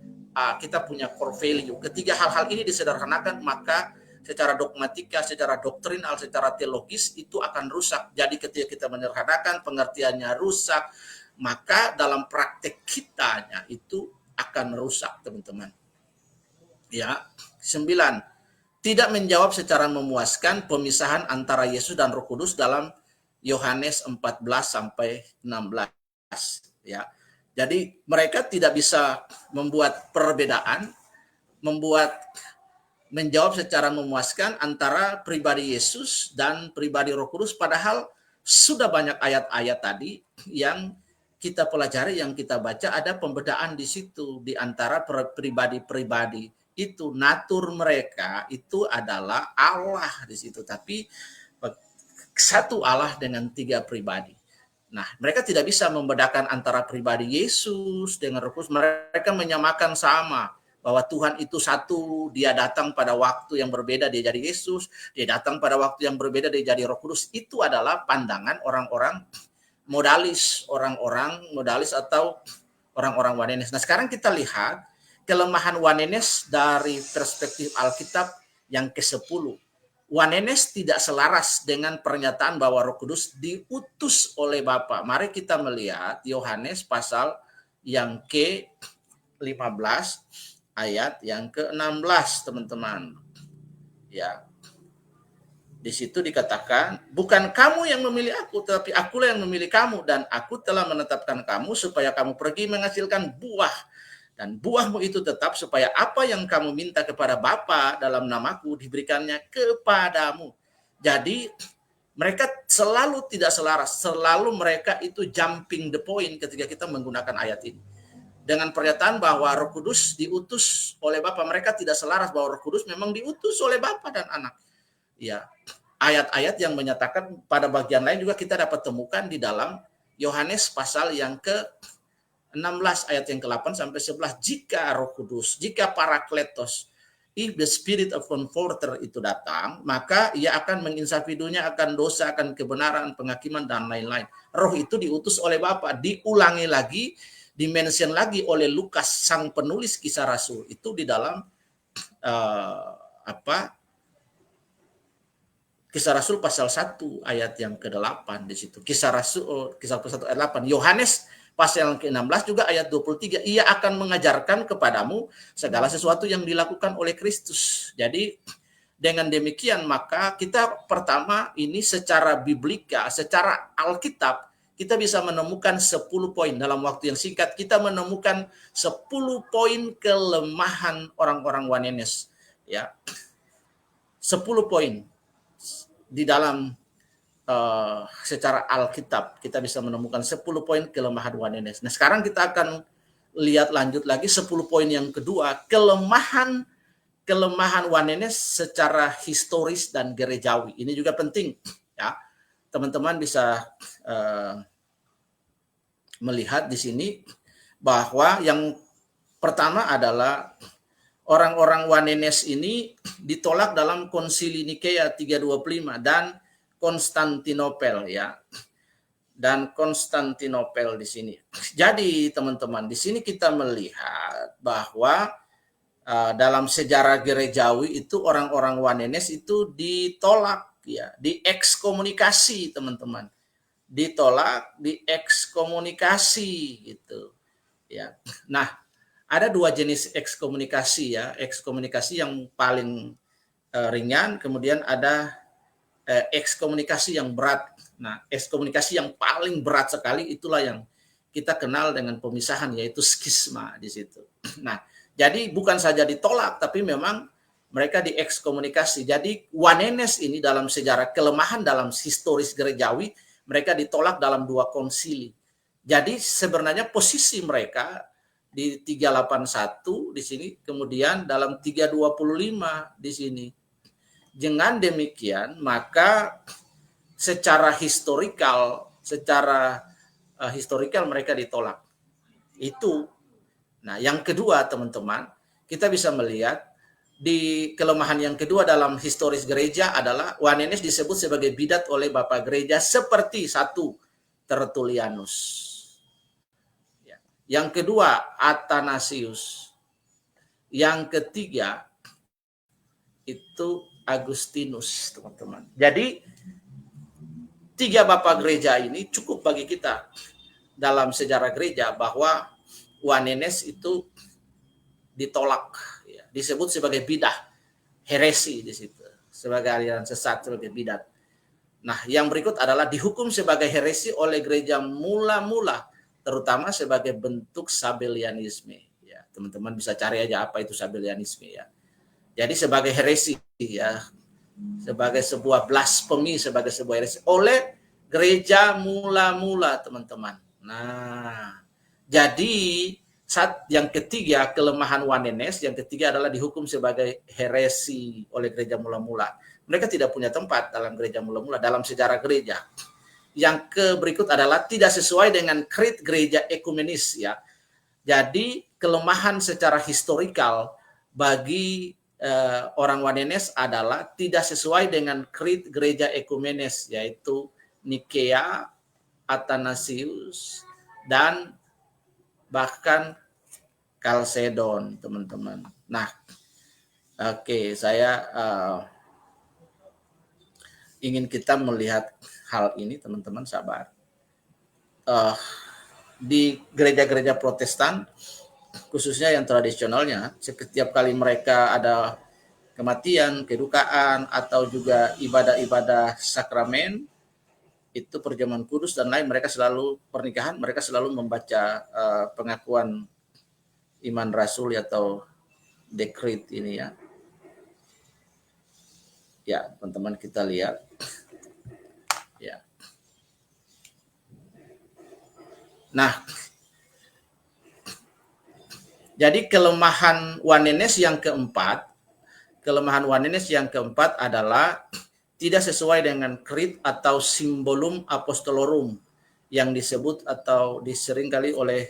kita punya core value. Ketika hal-hal ini disederhanakan, maka secara dogmatika, secara doktrinal, secara teologis itu akan rusak. Jadi ketika kita menyederhanakan, pengertiannya rusak, maka dalam praktek kitanya itu akan rusak, teman-teman. Ya, 9. Tidak menjawab secara memuaskan pemisahan antara Yesus dan Roh Kudus dalam Yohanes 14 sampai 16, ya. Jadi mereka tidak bisa membuat perbedaan, menjawab secara memuaskan antara pribadi Yesus dan pribadi Roh Kudus, padahal sudah banyak ayat-ayat tadi yang kita pelajari, yang kita baca, ada pembedaan di situ di antara pribadi-pribadi. Itu natur mereka itu adalah Allah di situ, tapi satu Allah dengan tiga pribadi. Nah, mereka tidak bisa membedakan antara pribadi Yesus dengan Roh Kudus. Mereka menyamakan sama bahwa Tuhan itu satu, dia datang pada waktu yang berbeda, dia jadi Yesus, dia datang pada waktu yang berbeda, dia jadi Roh Kudus. Itu adalah pandangan orang-orang modalis atau orang-orang Wanenes. Nah, sekarang kita lihat kelemahan Wanenes dari perspektif Alkitab yang ke-10. Wanenes tidak selaras dengan pernyataan bahwa Roh Kudus diutus oleh Bapa. Mari kita melihat Yohanes pasal yang ke-15 ayat yang ke-16, teman-teman. Ya. Di situ dikatakan, bukan kamu yang memilih aku, tetapi akulah yang memilih kamu, dan aku telah menetapkan kamu supaya kamu pergi menghasilkan buah, dan buahmu itu tetap supaya apa yang kamu minta kepada Bapa dalam namaku diberikannya kepadamu. Jadi mereka selalu tidak selaras, selalu mereka itu jumping the point ketika kita menggunakan ayat ini. Dengan pernyataan bahwa Roh Kudus diutus oleh Bapa, mereka tidak selaras bahwa Roh Kudus memang diutus oleh Bapa dan Anak. Ya, ayat-ayat yang menyatakan pada bagian lain juga kita dapat temukan di dalam Yohanes pasal yang ke-16 ayat yang ke-8 sampai 11. Jika Roh Kudus, jika Parakletos, if the Spirit of Comforter itu datang, maka ia akan menginsafi dunia akan dosa, akan kebenaran, penghakiman, dan lain-lain. Roh itu diutus oleh Bapa. Diulangi lagi, dimention lagi oleh Lukas, sang penulis Kisah Rasul. Itu di dalam Kisah Rasul pasal 1 ayat yang ke-8 di situ. Kisah Rasul 1 ayat 8. Yohanes pasal yang ke-16 juga ayat 23. Ia akan mengajarkan kepadamu segala sesuatu yang dilakukan oleh Kristus. Jadi dengan demikian maka kita pertama ini secara biblika, secara Alkitab kita bisa menemukan 10 poin dalam waktu yang singkat. Kita menemukan 10 poin kelemahan orang-orang Wanenes. Ya. 10 poin. Di dalam secara Alkitab kita bisa menemukan 10 poin kelemahan Wanenes. Nah, sekarang kita akan lihat lanjut lagi 10 poin yang kedua, kelemahan Wanenes secara historis dan gerejawi. Ini juga penting ya. Teman-teman bisa melihat di sini bahwa yang pertama adalah orang-orang Wanenes ini ditolak dalam Konsili Nikea 325 dan Konstantinopel ya. Dan Konstantinopel di sini. Jadi teman-teman, di sini kita melihat bahwa dalam sejarah gerejawi itu orang-orang Wanenes itu ditolak ya, diekskomunikasi teman-teman. Ditolak, diekskomunikasi gitu. Ya. Nah, ada dua jenis ekskomunikasi ya, ekskomunikasi yang paling ringan, kemudian ada ekskomunikasi yang berat. Nah, ekskomunikasi yang paling berat sekali itulah yang kita kenal dengan pemisahan, yaitu skisma di situ. Nah, jadi bukan saja ditolak, tapi memang mereka diekskomunikasi. Jadi Wanenes ini dalam sejarah kelemahan dalam historis gerejawi, mereka ditolak dalam 2 konsili. Jadi sebenarnya posisi mereka di 381 di sini, kemudian dalam 325 di sini. Dengan demikian, maka secara historikal mereka ditolak. Itu. Nah, yang kedua, teman-teman, kita bisa melihat di kelemahan yang kedua dalam historis gereja adalah Wanenes disebut sebagai bidat oleh Bapak Gereja seperti 1 Tertullianus. Yang kedua, Athanasius. Yang ketiga, itu Agustinus, teman-teman. Jadi, 3 bapak gereja ini cukup bagi kita dalam sejarah gereja bahwa Wanenes itu ditolak. Ya. Disebut sebagai bidah, heresi di situ. Sebagai aliran sesat, sebagai bidat. Nah, yang berikut adalah dihukum sebagai heresi oleh gereja mula-mula, terutama sebagai bentuk Sabellianisme. Ya, teman-teman bisa cari aja apa itu Sabellianisme ya. Jadi sebagai heresi ya, sebagai sebuah blasfemi, sebagai sebuah heresi oleh gereja mula-mula, teman-teman. Nah, jadi yang ketiga kelemahan Wanenes, yang ketiga adalah dihukum sebagai heresi oleh gereja mula-mula. Mereka tidak punya tempat dalam gereja mula-mula dalam sejarah gereja. Yang berikut adalah tidak sesuai dengan krit gereja ekumenis ya. Jadi kelemahan secara historikal bagi orang Wanenes adalah tidak sesuai dengan krit gereja ekumenes, yaitu Nikea Athanasius, dan bahkan Chalcedon, teman-teman. Nah, oke, saya ingin kita melihat hal ini, teman-teman, sabar. Di gereja-gereja Protestan, khususnya yang tradisionalnya, setiap kali mereka ada kematian, kedukaan, atau juga ibadah-ibadah sakramen, itu perjamuan kudus dan lain, mereka selalu pernikahan, mereka selalu membaca pengakuan iman rasuli atau dekret ini ya. Ya, teman-teman, kita lihat. Ya. Nah, jadi kelemahan Wanenes yang keempat adalah tidak sesuai dengan krit atau simbolum apostolorum yang disebut atau diseringkali oleh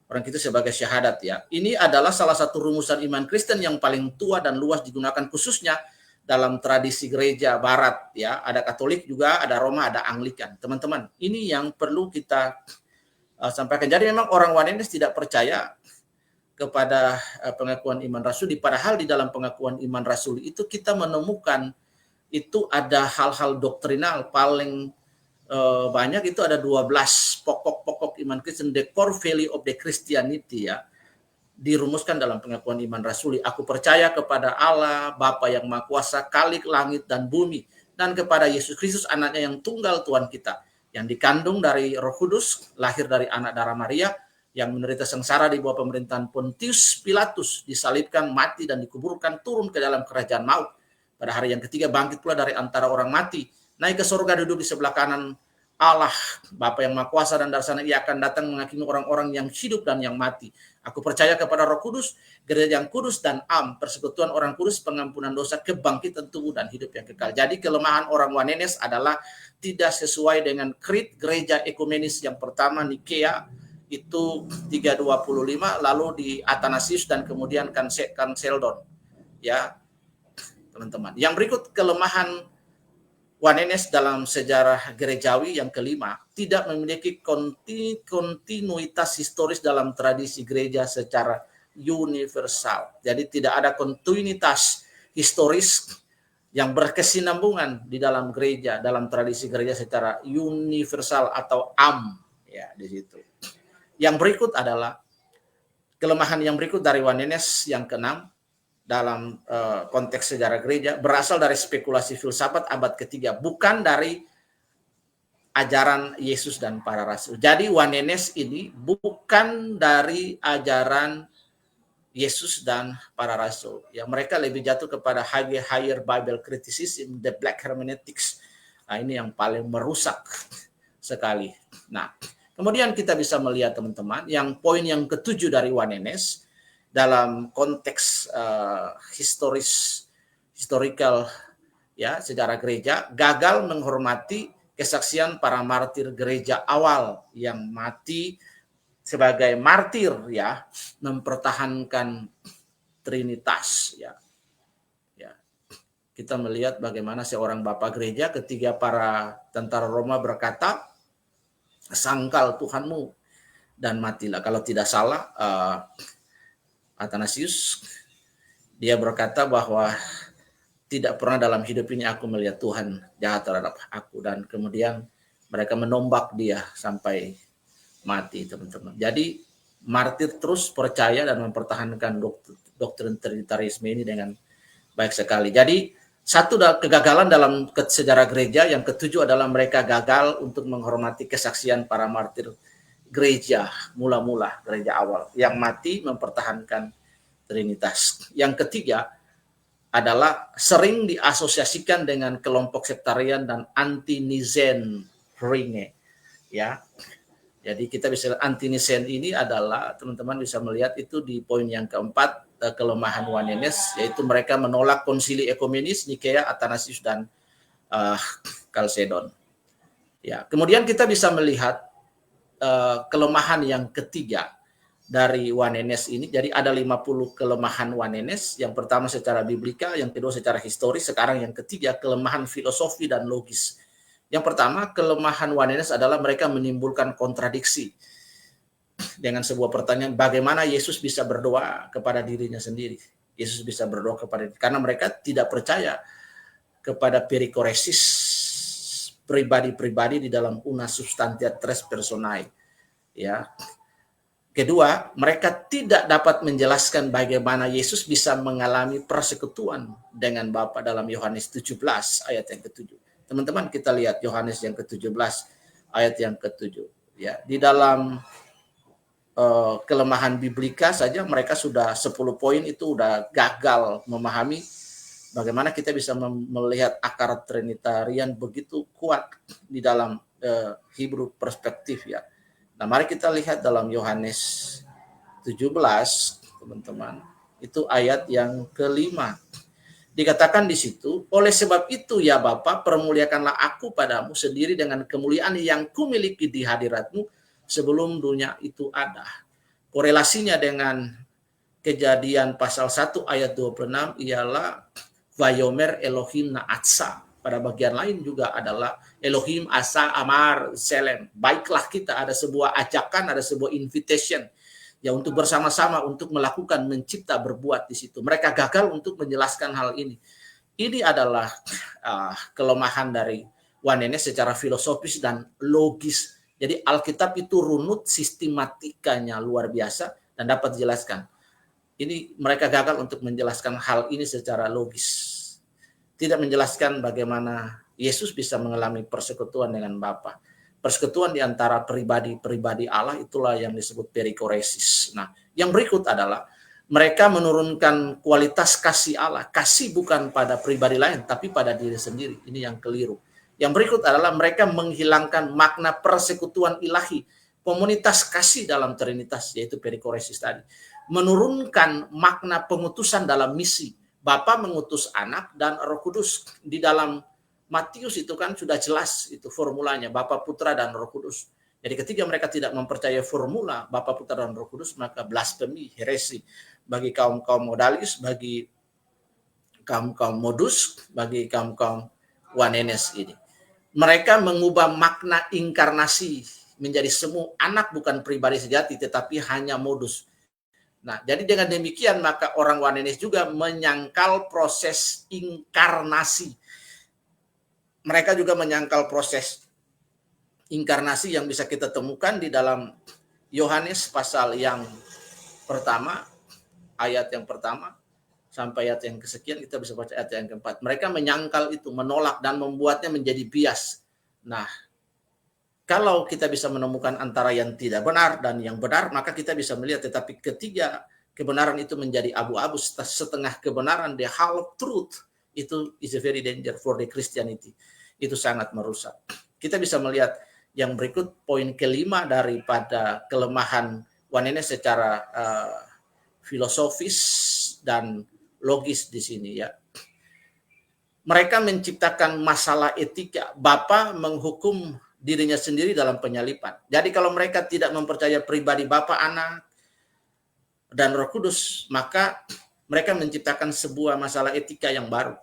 orang itu sebagai syahadat ya. Ini adalah salah satu rumusan iman Kristen yang paling tua dan luas digunakan khususnya dalam tradisi gereja barat ya. Ada Katolik juga, ada Roma, ada Anglikan. Teman-teman, ini yang perlu kita sampaikan. Jadi memang orang Wanenes tidak percaya kepada pengakuan iman rasuli, padahal di dalam pengakuan iman rasuli itu kita menemukan itu ada hal-hal doktrinal paling banyak, itu ada 12 pokok-pokok iman Kristen, the core value of the Christianity ya, dirumuskan dalam pengakuan iman rasuli. Aku percaya kepada Allah Bapa yang Maha Kuasa, Khalik langit dan bumi, dan kepada Yesus Kristus anaknya yang tunggal Tuhan kita, yang dikandung dari Roh Kudus, lahir dari anak darah Maria, yang menderita sengsara di bawah pemerintahan Pontius Pilatus, disalibkan, mati, dan dikuburkan, turun ke dalam kerajaan maut. Pada hari yang ketiga bangkit pula dari antara orang mati, naik ke surga, duduk di sebelah kanan Allah, Bapa yang Maha Kuasa, dan dari sana ia akan datang menghakimi orang-orang yang hidup dan yang mati. Aku percaya kepada Roh Kudus, gereja yang kudus dan am, persekutuan orang kudus, pengampunan dosa, kebangkitan tubuh, dan hidup yang kekal. Jadi kelemahan orang Wanenes adalah tidak sesuai dengan krit gereja ekumenis yang pertama, Nikea, itu 325, lalu di Athanasius dan kemudian Chalcedon ya, teman-teman. Yang berikut kelemahan Wanenes dalam sejarah gerejawi yang kelima, tidak memiliki kontinuitas historis dalam tradisi gereja secara universal. Jadi tidak ada kontinuitas historis yang berkesinambungan di dalam gereja, dalam tradisi gereja secara universal atau am ya, di situ. Yang berikut adalah kelemahan yang berikut dari Wanenes yang keenam dalam konteks sejarah gereja, berasal dari spekulasi filsafat abad ketiga, bukan dari ajaran Yesus dan para rasul. Jadi Wanenes ini bukan dari ajaran Yesus dan para rasul. Ya, mereka lebih jatuh kepada higher Bible criticism, the black hermeneutics. Nah, ini yang paling merusak sekali. Nah, kemudian kita bisa melihat, teman-teman, yang poin yang ketujuh dari Wanenes dalam konteks historical ya, sejarah gereja, gagal menghormati kesaksian para martir gereja awal yang mati sebagai martir ya, mempertahankan Trinitas ya. Ya. Kita melihat bagaimana seorang bapak gereja ketika para tentara Roma berkata, sangkal Tuhanmu dan matilah. Kalau tidak salah, Athanasius dia berkata bahwa tidak pernah dalam hidup ini aku melihat Tuhan jahat terhadap aku, dan kemudian mereka menombak dia sampai mati, teman-teman. Jadi martir terus percaya dan mempertahankan doktrin Trinitarisme ini dengan baik sekali. Jadi satu kegagalan dalam sejarah gereja, yang ketujuh adalah mereka gagal untuk menghormati kesaksian para martir gereja mula-mula, gereja awal yang mati mempertahankan Trinitas. Yang ketiga adalah sering diasosiasikan dengan kelompok sektarian dan anti-Nicene Ringe ya. Jadi kita bisa anti-Nicene ini adalah, teman-teman bisa melihat itu di poin yang keempat, kelemahan Wanenes, yaitu mereka menolak konsili ekumenis Nikea, Athanasius, dan Chalcedon. Ya, kemudian kita bisa melihat kelemahan yang ketiga dari Wanenes ini. Jadi ada 50 kelemahan Wanenes. Yang pertama secara biblika, yang kedua secara historis, sekarang yang ketiga kelemahan filosofi dan logis. Yang pertama, kelemahan Oneness adalah mereka menimbulkan kontradiksi dengan sebuah pertanyaan, bagaimana Yesus bisa berdoa kepada dirinya sendiri? Yesus bisa berdoa kepada diri, karena mereka tidak percaya kepada perikoresis pribadi-pribadi di dalam una substantia tres personae. Ya. Kedua, mereka tidak dapat menjelaskan bagaimana Yesus bisa mengalami persekutuan dengan Bapa dalam Yohanes 17 ayat yang ke-7. Teman-teman, kita lihat Yohanes yang ke-17 ayat yang ke-7. Ya, di dalam kelemahan biblika saja mereka sudah 10 poin itu udah gagal memahami bagaimana kita bisa melihat akar Trinitarian begitu kuat di dalam Hebrew perspektif ya. Nah, mari kita lihat dalam Yohanes 17, teman-teman. Itu ayat yang ke-5. Dikatakan di situ, oleh sebab itu ya Bapa, permuliakanlah aku padamu sendiri dengan kemuliaan yang kumiliki di hadiratmu sebelum dunia itu ada. Korelasinya dengan Kejadian pasal 1 ayat 26 ialah Vayomer Elohim Na'atsa. Pada bagian lain juga adalah Elohim Asa Amar Selem. Baiklah kita, ada sebuah ajakan, ada sebuah invitation ya untuk bersama-sama untuk melakukan mencipta berbuat di situ. Mereka gagal untuk menjelaskan hal ini. Ini adalah kelemahan dari Oneness secara filosofis dan logis. Jadi Alkitab itu runut, sistematikanya luar biasa dan dapat dijelaskan. Ini mereka gagal untuk menjelaskan hal ini secara logis. Tidak menjelaskan bagaimana Yesus bisa mengalami persekutuan dengan Bapa. Persekutuan di antara pribadi-pribadi Allah itulah yang disebut perikoresis. Nah, yang berikut adalah mereka menurunkan kualitas kasih Allah. Kasih bukan pada pribadi lain, tapi pada diri sendiri. Ini yang keliru. Yang berikut adalah mereka menghilangkan makna persekutuan ilahi. Komunitas kasih dalam Trinitas, yaitu perikoresis tadi. Menurunkan makna pengutusan dalam misi. Bapa mengutus anak dan Roh Kudus. Di dalam Matius itu kan sudah jelas itu formulanya, Bapa, Putra, dan Roh Kudus. Jadi ketika mereka tidak mempercayai formula Bapa, Putra, dan Roh Kudus, maka blasfemi, heresi bagi kaum-kaum modalis, bagi kaum-kaum modus, bagi kaum-kaum Oneness ini. Mereka mengubah makna inkarnasi menjadi semu anak bukan pribadi sejati, tetapi hanya modus. Nah, jadi dengan demikian maka orang Oneness juga menyangkal proses inkarnasi. Mereka juga menyangkal proses inkarnasi yang bisa kita temukan di dalam Yohanes pasal yang pertama, ayat yang pertama, sampai ayat yang kesekian, kita bisa baca ayat yang keempat. Mereka menyangkal itu, menolak dan membuatnya menjadi bias. Nah, kalau kita bisa menemukan antara yang tidak benar dan yang benar, maka kita bisa melihat. Tetapi ketiga kebenaran itu menjadi abu-abu, setengah kebenaran, the half truth, itu is a very danger for the Christianity. Itu sangat merusak. Kita bisa melihat yang berikut, poin kelima daripada kelemahan Oneness secara filosofis dan logis di sini ya. Mereka menciptakan masalah etika. Bapa menghukum dirinya sendiri dalam penyalipan. Jadi kalau mereka tidak mempercaya pribadi Bapa, Anak, dan Roh Kudus, maka mereka menciptakan sebuah masalah etika yang baru,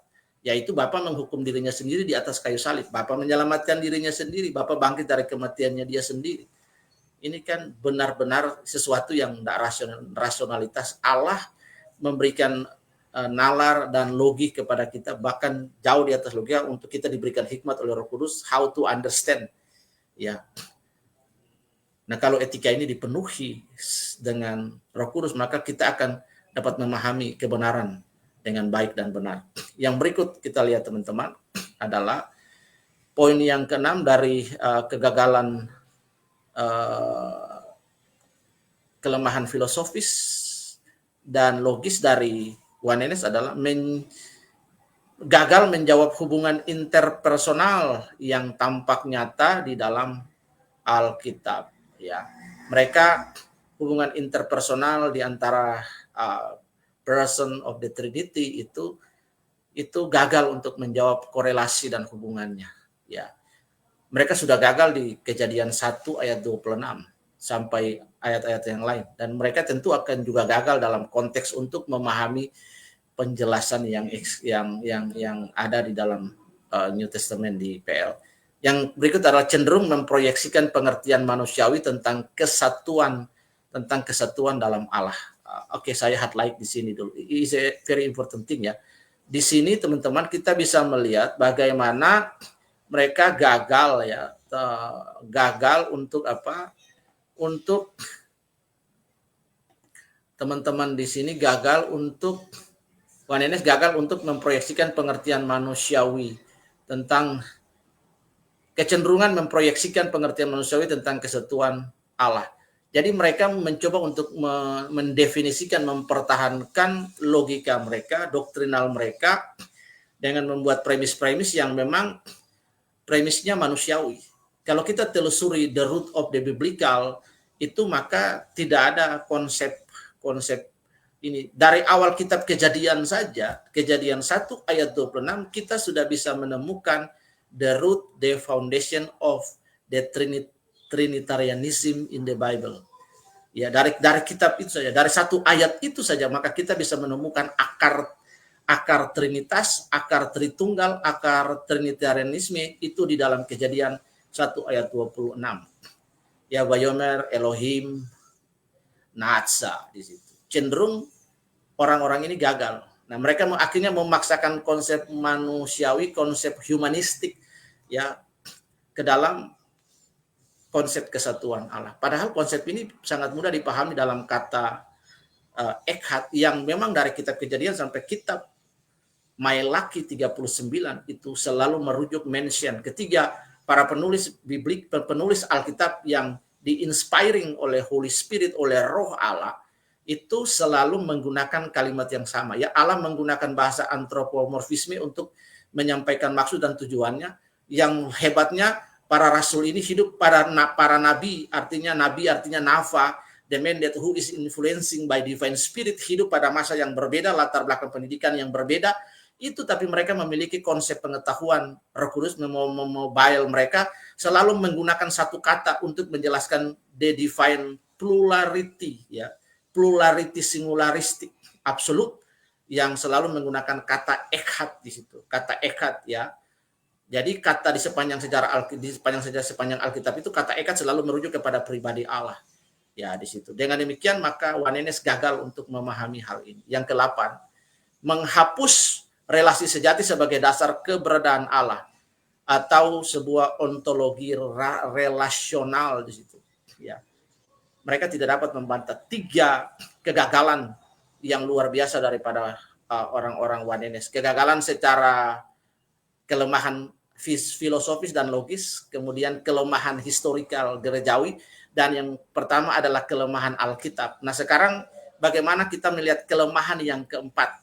yaitu Bapa menghukum dirinya sendiri di atas kayu salib. Bapa menyelamatkan dirinya sendiri, Bapa bangkit dari kematiannya dia sendiri. Ini kan benar-benar sesuatu yang tidak rasionalitas. Allah memberikan nalar dan logik kepada kita, bahkan jauh di atas logika, untuk kita diberikan hikmat oleh Roh Kudus how to understand. Ya. Nah, kalau etika ini dipenuhi dengan Roh Kudus, maka kita akan dapat memahami kebenaran dengan baik dan benar. Yang berikut kita lihat teman-teman adalah poin yang keenam dari kegagalan kelemahan filosofis dan logis dari Oneness adalah gagal menjawab hubungan interpersonal yang tampak nyata di dalam Alkitab. Ya, mereka hubungan interpersonal di antara person of the Trinity itu gagal untuk menjawab korelasi dan hubungannya. Ya, mereka sudah gagal di Kejadian 1 ayat 26 sampai ayat-ayat yang lain, dan mereka tentu akan juga gagal dalam konteks untuk memahami penjelasan yang ada di dalam New Testament di PL. Yang berikut adalah cenderung memproyeksikan pengertian manusiawi tentang kesatuan dalam Allah. Oke, saya highlight di sini dulu. Ini very important thing ya. Di sini teman-teman kita bisa melihat bagaimana mereka gagal ya, gagal untuk apa? Untuk teman-teman di sini gagal untuk Wanenes gagal untuk memproyeksikan pengertian manusiawi tentang kecenderungan memproyeksikan pengertian manusiawi tentang kesatuan Allah. Jadi mereka mencoba untuk mendefinisikan, mempertahankan logika mereka, doktrinal mereka dengan membuat premis-premis yang memang premisnya manusiawi. Kalau kita telusuri the root of the biblical itu, maka tidak ada konsep ini. Dari awal kitab Kejadian saja, Kejadian 1 ayat 26, kita sudah bisa menemukan the root, the foundation of the Trinitarianism in the Bible. Ya, dari kitab itu saja, dari satu ayat itu saja, maka kita bisa menemukan akar Trinitas, akar Tritunggal, akar Trinitarianisme itu di dalam Kejadian 1 ayat 26. Ya, Wayomer Elohim Natsa di situ. Cenderung orang-orang ini gagal. Nah, mereka akhirnya memaksakan konsep manusiawi, konsep humanistik ya ke dalam konsep kesatuan Allah. Padahal konsep ini sangat mudah dipahami dalam kata Echad yang memang dari kitab Kejadian sampai kitab Mailaki 39 itu selalu merujuk mention ketiga para penulis biblik, penulis Alkitab yang di-inspiring oleh Holy Spirit, oleh Roh Allah, itu selalu menggunakan kalimat yang sama. Ya, Allah menggunakan bahasa antropomorfisme untuk menyampaikan maksud dan tujuannya. Yang hebatnya para rasul ini hidup para nabi artinya nafa, the man that who is influencing by divine spirit, hidup pada masa yang berbeda, latar belakang pendidikan yang berbeda. Itu tapi mereka memiliki konsep pengetahuan Roh Kudus, mobile mereka selalu menggunakan satu kata untuk menjelaskan the divine plurality ya. Plurality singularistik absolut yang selalu menggunakan kata echad di situ. Kata echad ya. Jadi kata di sepanjang Alkitab itu kata echad selalu merujuk kepada pribadi Allah. Ya di situ. Dengan demikian maka Wanenes gagal untuk memahami hal ini. Yang ke-8, menghapus relasi sejati sebagai dasar keberadaan Allah atau sebuah ontologi relasional di situ. Ya. Mereka tidak dapat membantah 3 kegagalan yang luar biasa daripada orang-orang Wanenes. Kegagalan secara kelemahan filosofis dan logis, kemudian kelemahan historikal gerejawi, dan yang pertama adalah kelemahan Alkitab. Nah sekarang bagaimana kita melihat kelemahan yang keempat?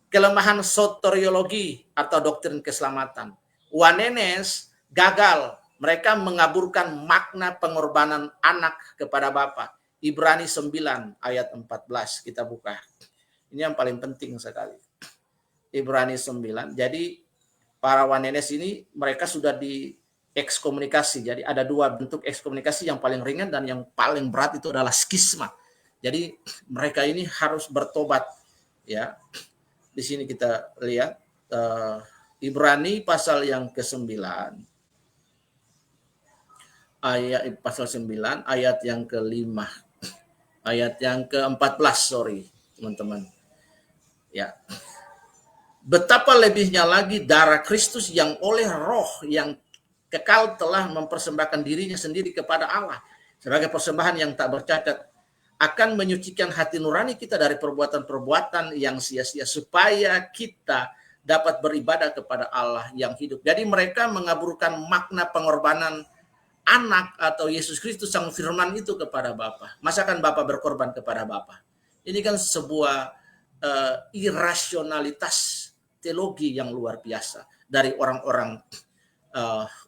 Kelemahan soteriologi atau doktrin keselamatan. Wanenes gagal. Mereka mengaburkan makna pengorbanan anak kepada Bapa. Ibrani 9 ayat 14 kita buka. Ini yang paling penting sekali. Ibrani 9. Jadi para Wanenes ini mereka sudah diekskomunikasi. Jadi ada 2 bentuk ekskomunikasi, yang paling ringan dan yang paling berat itu adalah skisma. Jadi mereka ini harus bertobat ya. Di sini kita lihat Ibrani pasal yang ke-9. Ayat pasal 9 ayat yang ke-5. Ayat yang ke-14, teman-teman. Ya. Betapa lebihnya lagi darah Kristus yang oleh Roh yang kekal telah mempersembahkan dirinya sendiri kepada Allah sebagai persembahan yang tak bercacat, akan menyucikan hati nurani kita dari perbuatan-perbuatan yang sia-sia supaya kita dapat beribadah kepada Allah yang hidup. Jadi mereka mengaburkan makna pengorbanan anak atau Yesus Kristus sang firman itu kepada Bapa. Masakan Bapa berkorban kepada Bapa? Ini kan sebuah irasionalitas teologi yang luar biasa dari orang-orang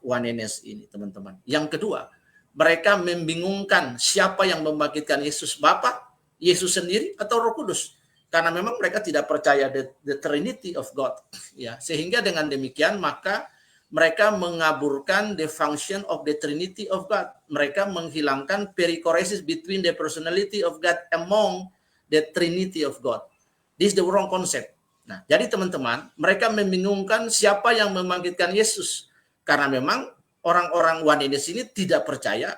Wanenes ini, teman-teman. Yang kedua, mereka membingungkan siapa yang membangkitkan Yesus, Bapa, Yesus sendiri atau Roh Kudus. Karena memang mereka tidak percaya the Trinity of God. Ya, sehingga dengan demikian maka mereka mengaburkan the function of the Trinity of God. Mereka menghilangkan perichoresis between the personality of God among the Trinity of God. This is the wrong concept. Nah, jadi teman-teman, mereka membingungkan siapa yang membangkitkan Yesus. Karena memang orang-orang oneness ini tidak percaya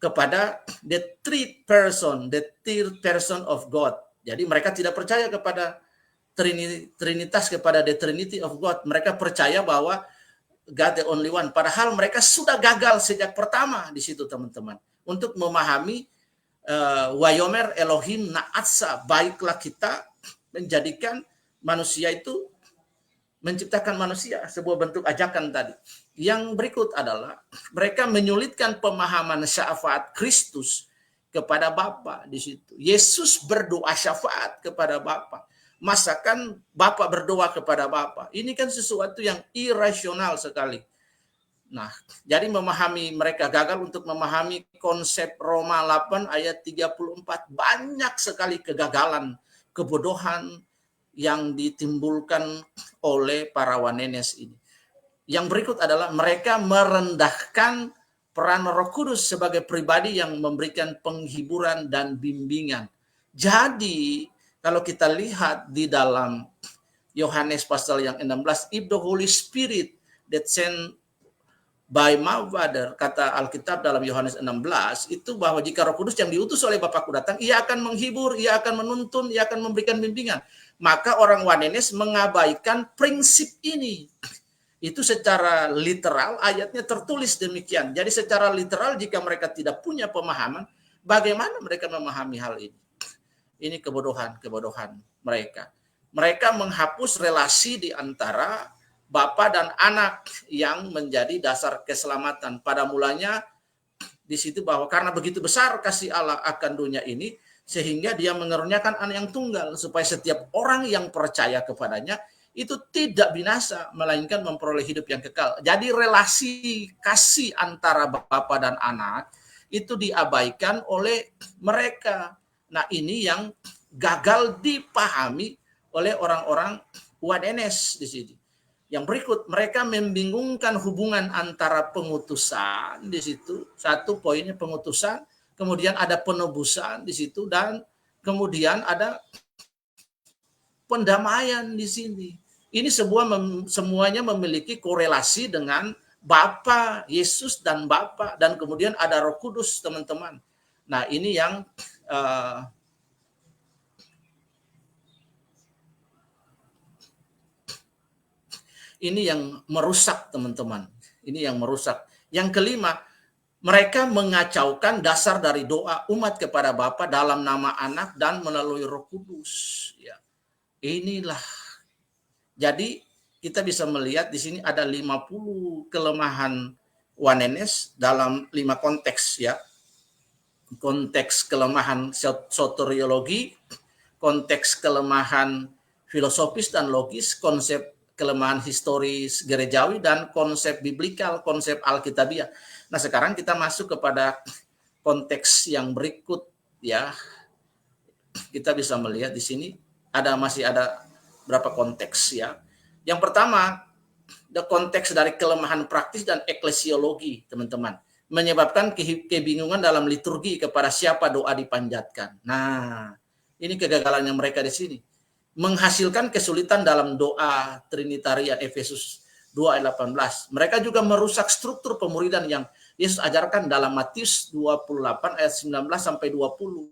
kepada the third person of God. Jadi mereka tidak percaya kepada Trinitas, kepada the Trinity of God. Mereka percaya bahwa God the only one. Padahal mereka sudah gagal sejak pertama di situ, teman-teman, untuk memahami Wayomer Elohim Na'atsa, baiklah kita menjadikan manusia itu, menciptakan manusia, sebuah bentuk ajakan tadi. Yang berikut adalah mereka menyulitkan pemahaman syafaat Kristus kepada Bapa di situ. Yesus berdoa syafaat kepada Bapa. Masakan Bapa berdoa kepada Bapa. Ini kan sesuatu yang irasional sekali. Nah, jadi mereka gagal untuk memahami konsep Roma 8 ayat 34. Banyak sekali kegagalan, kebodohan yang ditimbulkan oleh para oneness ini. Yang berikut adalah mereka merendahkan peran Roh Kudus sebagai pribadi yang memberikan penghiburan dan bimbingan. Jadi, kalau kita lihat di dalam Yohanes pasal yang 16, if the Holy Spirit that sent by my Father, kata Alkitab dalam Yohanes 16, itu bahwa jika Roh Kudus yang diutus oleh Bapakku datang, ia akan menghibur, ia akan menuntun, ia akan memberikan bimbingan. Maka orang oneness mengabaikan prinsip ini. Itu secara literal ayatnya tertulis demikian. Jadi secara literal jika mereka tidak punya pemahaman, bagaimana mereka memahami hal ini? Ini kebodohan mereka. Mereka menghapus relasi di antara Bapa dan anak yang menjadi dasar keselamatan. Pada mulanya di situ bahwa karena begitu besar kasih Allah akan dunia ini, sehingga dia mengeruniakan anak yang tunggal, supaya setiap orang yang percaya kepadanya itu tidak binasa, melainkan memperoleh hidup yang kekal. Jadi relasi kasih antara Bapa dan anak itu diabaikan oleh mereka. Nah, ini yang gagal dipahami oleh orang-orang oneness di sini. Yang berikut, mereka membingungkan hubungan antara pengutusan di situ. Satu poinnya pengutusan, kemudian ada penebusan di situ, dan kemudian ada pendamaian di sini. Ini semuanya memiliki korelasi dengan Bapa, Yesus dan Bapa, dan kemudian ada Roh Kudus, teman-teman. Nah, ini yang merusak, teman-teman. Ini yang merusak. Yang kelima, mereka mengacaukan dasar dari doa umat kepada Bapa dalam nama Anak dan melalui Roh Kudus. Ya. Inilah. Jadi kita bisa melihat di sini ada 50 kelemahan oneness dalam 5 konteks, ya. Konteks kelemahan soteriologi, konteks kelemahan filosofis dan logis, konsep kelemahan historis gerejawi, dan konsep biblikal, konsep alkitabiah. Nah, sekarang kita masuk kepada konteks yang berikut, ya. Kita bisa melihat di sini masih ada berapa konteks, ya. Yang pertama, konteks dari kelemahan praktis dan eklesiologi, teman-teman, menyebabkan kebingungan dalam liturgi kepada siapa doa dipanjatkan. Nah, ini kegagalannya mereka di sini. Menghasilkan kesulitan dalam doa Trinitarian, Efesus 2 ayat 18. Mereka juga merusak struktur pemuridan yang Yesus ajarkan dalam Matius 28 ayat 19 sampai 20.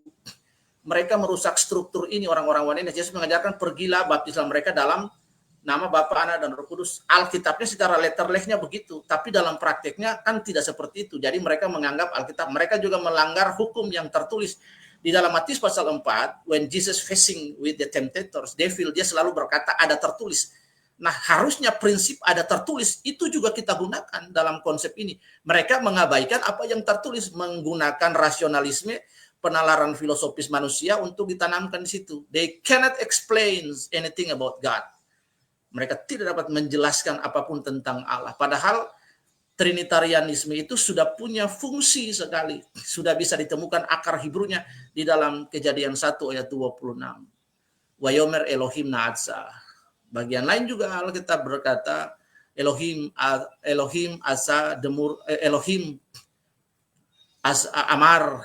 Mereka merusak struktur ini, orang-orang oneness. Yesus mengajarkan, pergilah baptislah mereka dalam nama Bapa, Anak, dan Roh Kudus. Alkitabnya secara letterlessnya begitu, tapi dalam prakteknya kan tidak seperti itu. Jadi mereka menganggap Alkitab, mereka juga melanggar hukum yang tertulis. Di dalam Matius pasal 4, when Jesus facing with the temptators, devil, dia selalu berkata ada tertulis. Nah, harusnya prinsip ada tertulis itu juga kita gunakan dalam konsep ini. Mereka mengabaikan apa yang tertulis, menggunakan rasionalisme, penalaran filosofis manusia untuk ditanamkan di situ. They cannot explain anything about God. Mereka tidak dapat menjelaskan apapun tentang Allah. Padahal Trinitarianisme itu sudah punya fungsi sekali. Sudah bisa ditemukan akar Hebrunya di dalam Kejadian 1 ayat 26. Wayomer Elohim Na'atsa. Bagian lain juga Alkitab berkata, Elohim asa demur, Elohim amar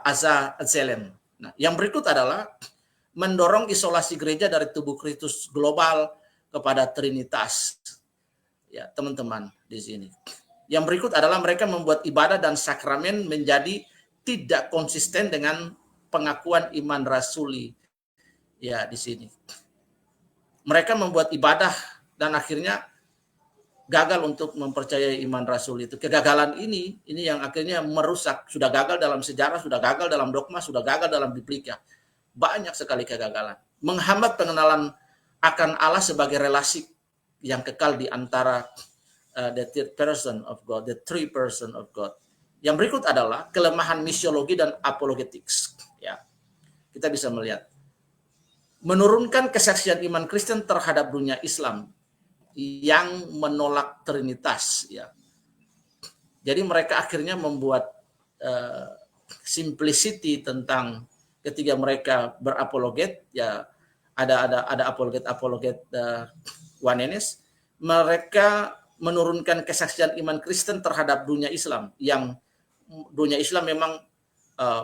asa selem. Nah, yang berikut adalah mendorong isolasi gereja dari tubuh Kristus global kepada Trinitas. Ya, teman-teman di sini. Yang berikut adalah mereka membuat ibadah dan sakramen menjadi tidak konsisten dengan pengakuan iman rasuli. Ya, di sini. Mereka membuat ibadah dan akhirnya gagal untuk mempercayai iman rasul itu. Kegagalan ini yang akhirnya merusak, sudah gagal dalam sejarah, sudah gagal dalam dogma, sudah gagal dalam biblika. Banyak sekali kegagalan. Menghambat pengenalan akan Allah sebagai relasi yang kekal di antara the third person of God, the three person of God. Yang berikut adalah kelemahan misiologi dan apologetics. Ya, kita bisa melihat menurunkan kesaksian iman Kristen terhadap dunia Islam yang menolak Trinitas. Ya, jadi mereka akhirnya membuat simplicity tentang ketika mereka berapologet. Ya, ada apologet oneness. Mereka menurunkan kesaksian iman Kristen terhadap dunia Islam yang dunia Islam memang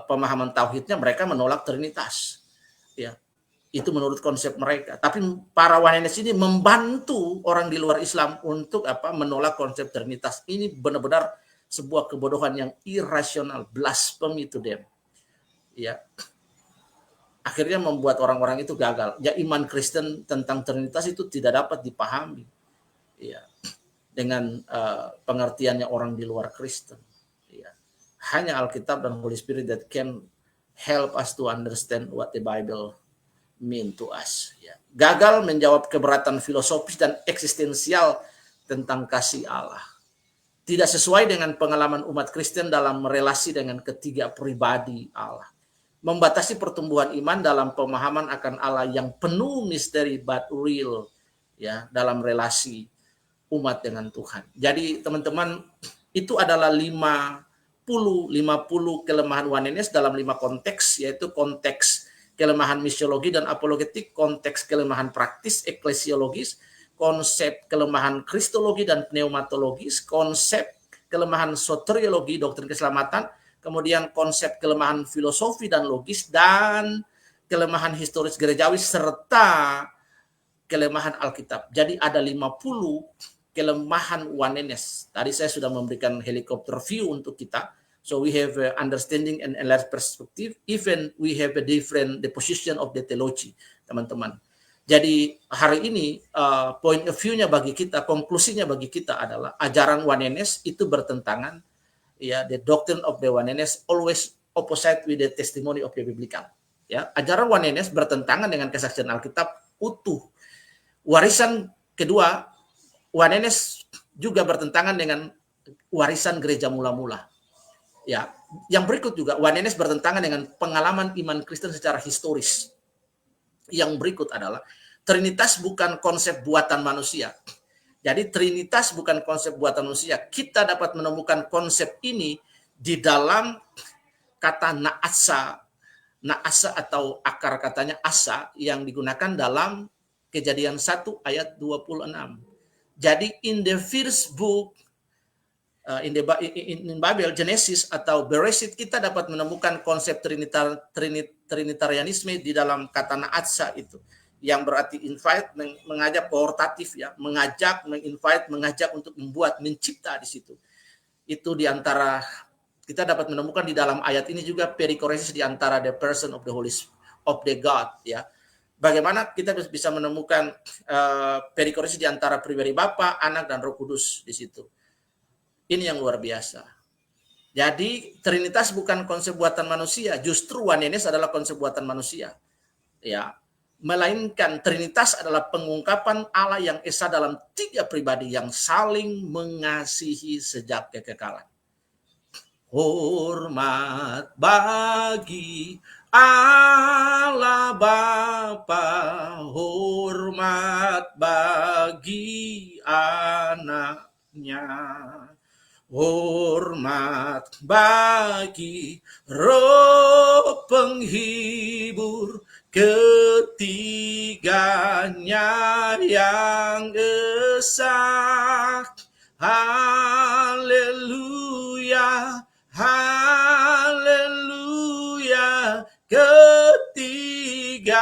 pemahaman tauhidnya mereka menolak Trinitas. Ya, itu menurut konsep mereka. Tapi para oneness ini membantu orang di luar Islam untuk menolak konsep Trinitas. Ini benar-benar sebuah kebodohan yang irasional, blasphemy to them. Ya, akhirnya membuat orang-orang itu gagal. Ya, iman Kristen tentang Trinitas itu tidak dapat dipahami. Ya, dengan pengertiannya orang di luar Kristen. Ya. Hanya Alkitab dan Holy Spirit that can help us to understand what the Bible mean to us. Ya. Gagal menjawab keberatan filosofis dan eksistensial tentang kasih Allah. Tidak sesuai dengan pengalaman umat Kristen dalam relasi dengan ketiga pribadi Allah. Membatasi pertumbuhan iman dalam pemahaman akan Allah yang penuh misteri but real, ya, dalam relasi umat dengan Tuhan. Jadi teman-teman, itu adalah 50 kelemahan oneness dalam 5 konteks, yaitu konteks kelemahan misiologi dan apologetik, konteks kelemahan praktis eklesiologis, konsep kelemahan kristologi dan pneumatologis, konsep kelemahan soteriologi, doktrin keselamatan, kemudian konsep kelemahan filosofi dan logis, dan kelemahan historis gerejawi, serta kelemahan Alkitab. Jadi ada 50 kelemahan oneness. Tadi saya sudah memberikan helikopter view untuk kita. So we have understanding and enlarged perspective, even we have a different the position of the theology, teman-teman. Jadi hari ini point of view-nya bagi kita, konklusinya bagi kita adalah ajaran oneness itu bertentangan, ya, the doctrine of the oneness always opposite with the testimony of the biblical. Ya, ajaran oneness bertentangan dengan kesaksian Alkitab utuh. Warisan kedua, oneness juga bertentangan dengan warisan gereja mula-mula. Ya, yang berikut juga oneness bertentangan dengan pengalaman iman Kristen secara historis. Yang berikut adalah Trinitas bukan konsep buatan manusia. Jadi Trinitas bukan konsep buatan manusia. Kita dapat menemukan konsep ini di dalam kata naasa atau akar katanya asa yang digunakan dalam Kejadian 1 ayat 26. Jadi in the first book in Bible, Genesis atau Bereshit, kita dapat menemukan konsep Trinitarianisme di dalam kata naatsa itu, yang berarti invite, mengajak, koortatif, ya, mengajak, menginvite, mengajak untuk membuat, mencipta di situ. Itu di antara kita dapat menemukan di dalam ayat ini juga perikoresis di antara the person of the Holy of the God, ya. Bagaimana kita bisa menemukan perikoresis di antara pribadi Bapa, Anak, dan Roh Kudus di situ. Ini yang luar biasa. Jadi Trinitas bukan konsep buatan manusia, justru oneness adalah konsep buatan manusia. Ya, melainkan Trinitas adalah pengungkapan Allah yang esa dalam 3 pribadi yang saling mengasihi sejak kekekalan. Hormat bagi Allah Bapa, hormat bagi Anaknya, hormat bagi Roh Penghibur, ketiganya yang esa. Haleluya, haleluya, ketiganya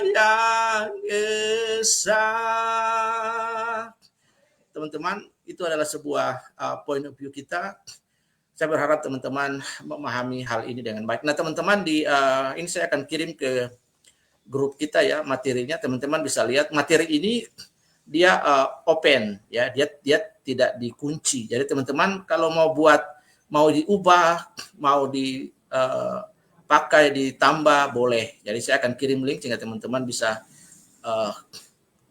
yang esa. Teman-teman, Itu adalah sebuah point of view kita. Saya berharap teman-teman memahami hal ini dengan baik. Nah, teman-teman ini saya akan kirim ke grup kita ya materinya. Teman-teman bisa lihat materi ini dia open ya, dia tidak dikunci. Jadi teman-teman kalau mau diubah, mau dipakai, ditambah boleh. Jadi saya akan kirim link sehingga teman-teman bisa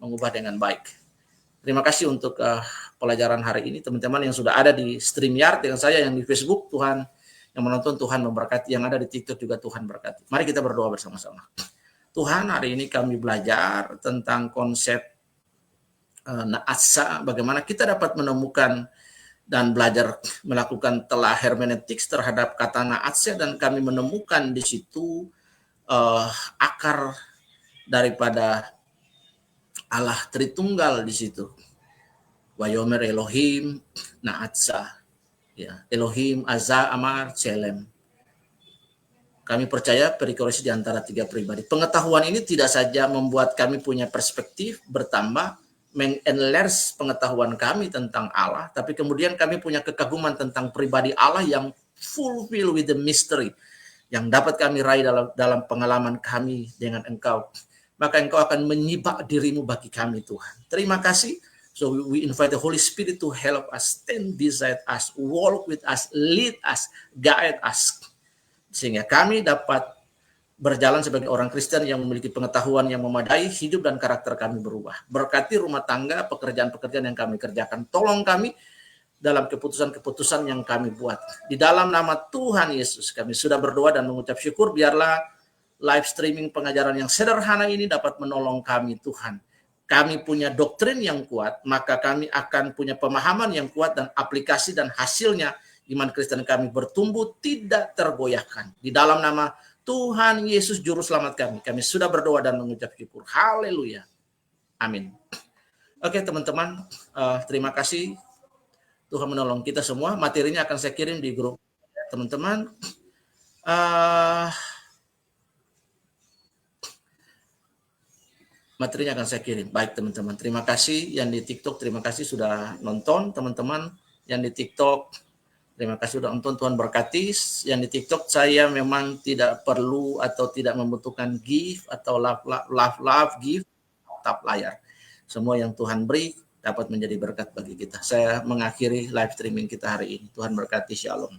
mengubah dengan baik. Terima kasih untuk pelajaran hari ini, teman-teman yang sudah ada di StreamYard dengan saya, yang di Facebook, Tuhan yang menonton, Tuhan memberkati, yang ada di TikTok juga Tuhan berkati. Mari kita berdoa bersama-sama. Tuhan, hari ini kami belajar tentang konsep naatsa, bagaimana kita dapat menemukan dan belajar melakukan telah hermeneutiks terhadap kata naatsa, dan kami menemukan di situ akar daripada Allah Tritunggal di situ. Wayomer Elohim Naatsa, ya, Elohim Azza Amar Celem. Kami percaya perikoresi di antara tiga pribadi. Pengetahuan ini tidak saja membuat kami punya perspektif bertambah, mengenlarge pengetahuan kami tentang Allah, tapi kemudian kami punya kekaguman tentang pribadi Allah yang fulfill with the mystery, yang dapat kami raih dalam pengalaman kami dengan Engkau. Maka Engkau akan menyibak dirimu bagi kami, Tuhan. Terima kasih. So we invite the Holy Spirit to help us, stand beside us, walk with us, lead us, guide us, sehingga kami dapat berjalan sebagai orang Kristen yang memiliki pengetahuan yang memadai, hidup dan karakter kami berubah. Berkati rumah tangga, pekerjaan-pekerjaan yang kami kerjakan. Tolong kami dalam keputusan-keputusan yang kami buat. Di dalam nama Tuhan Yesus kami sudah berdoa dan mengucap syukur. Biarlah live streaming pengajaran yang sederhana ini dapat menolong kami, Tuhan. Kami punya doktrin yang kuat, maka kami akan punya pemahaman yang kuat, dan aplikasi dan hasilnya iman Kristen kami bertumbuh tidak tergoyahkan. Di dalam nama Tuhan Yesus Juru Selamat kami sudah berdoa dan mengucap syukur. Haleluya. Amin. Oke teman-teman, terima kasih. Tuhan menolong kita semua. Materinya akan saya kirim di grup teman-teman. Materinya akan saya kirim. Baik teman-teman, terima kasih yang di TikTok, terima kasih sudah nonton. Teman-teman yang di TikTok, terima kasih sudah nonton. Tuhan berkati. Yang di TikTok saya memang tidak perlu atau tidak membutuhkan gift atau love gift, tap layar. Semua yang Tuhan beri dapat menjadi berkat bagi kita. Saya mengakhiri live streaming kita hari ini. Tuhan berkati, shalom.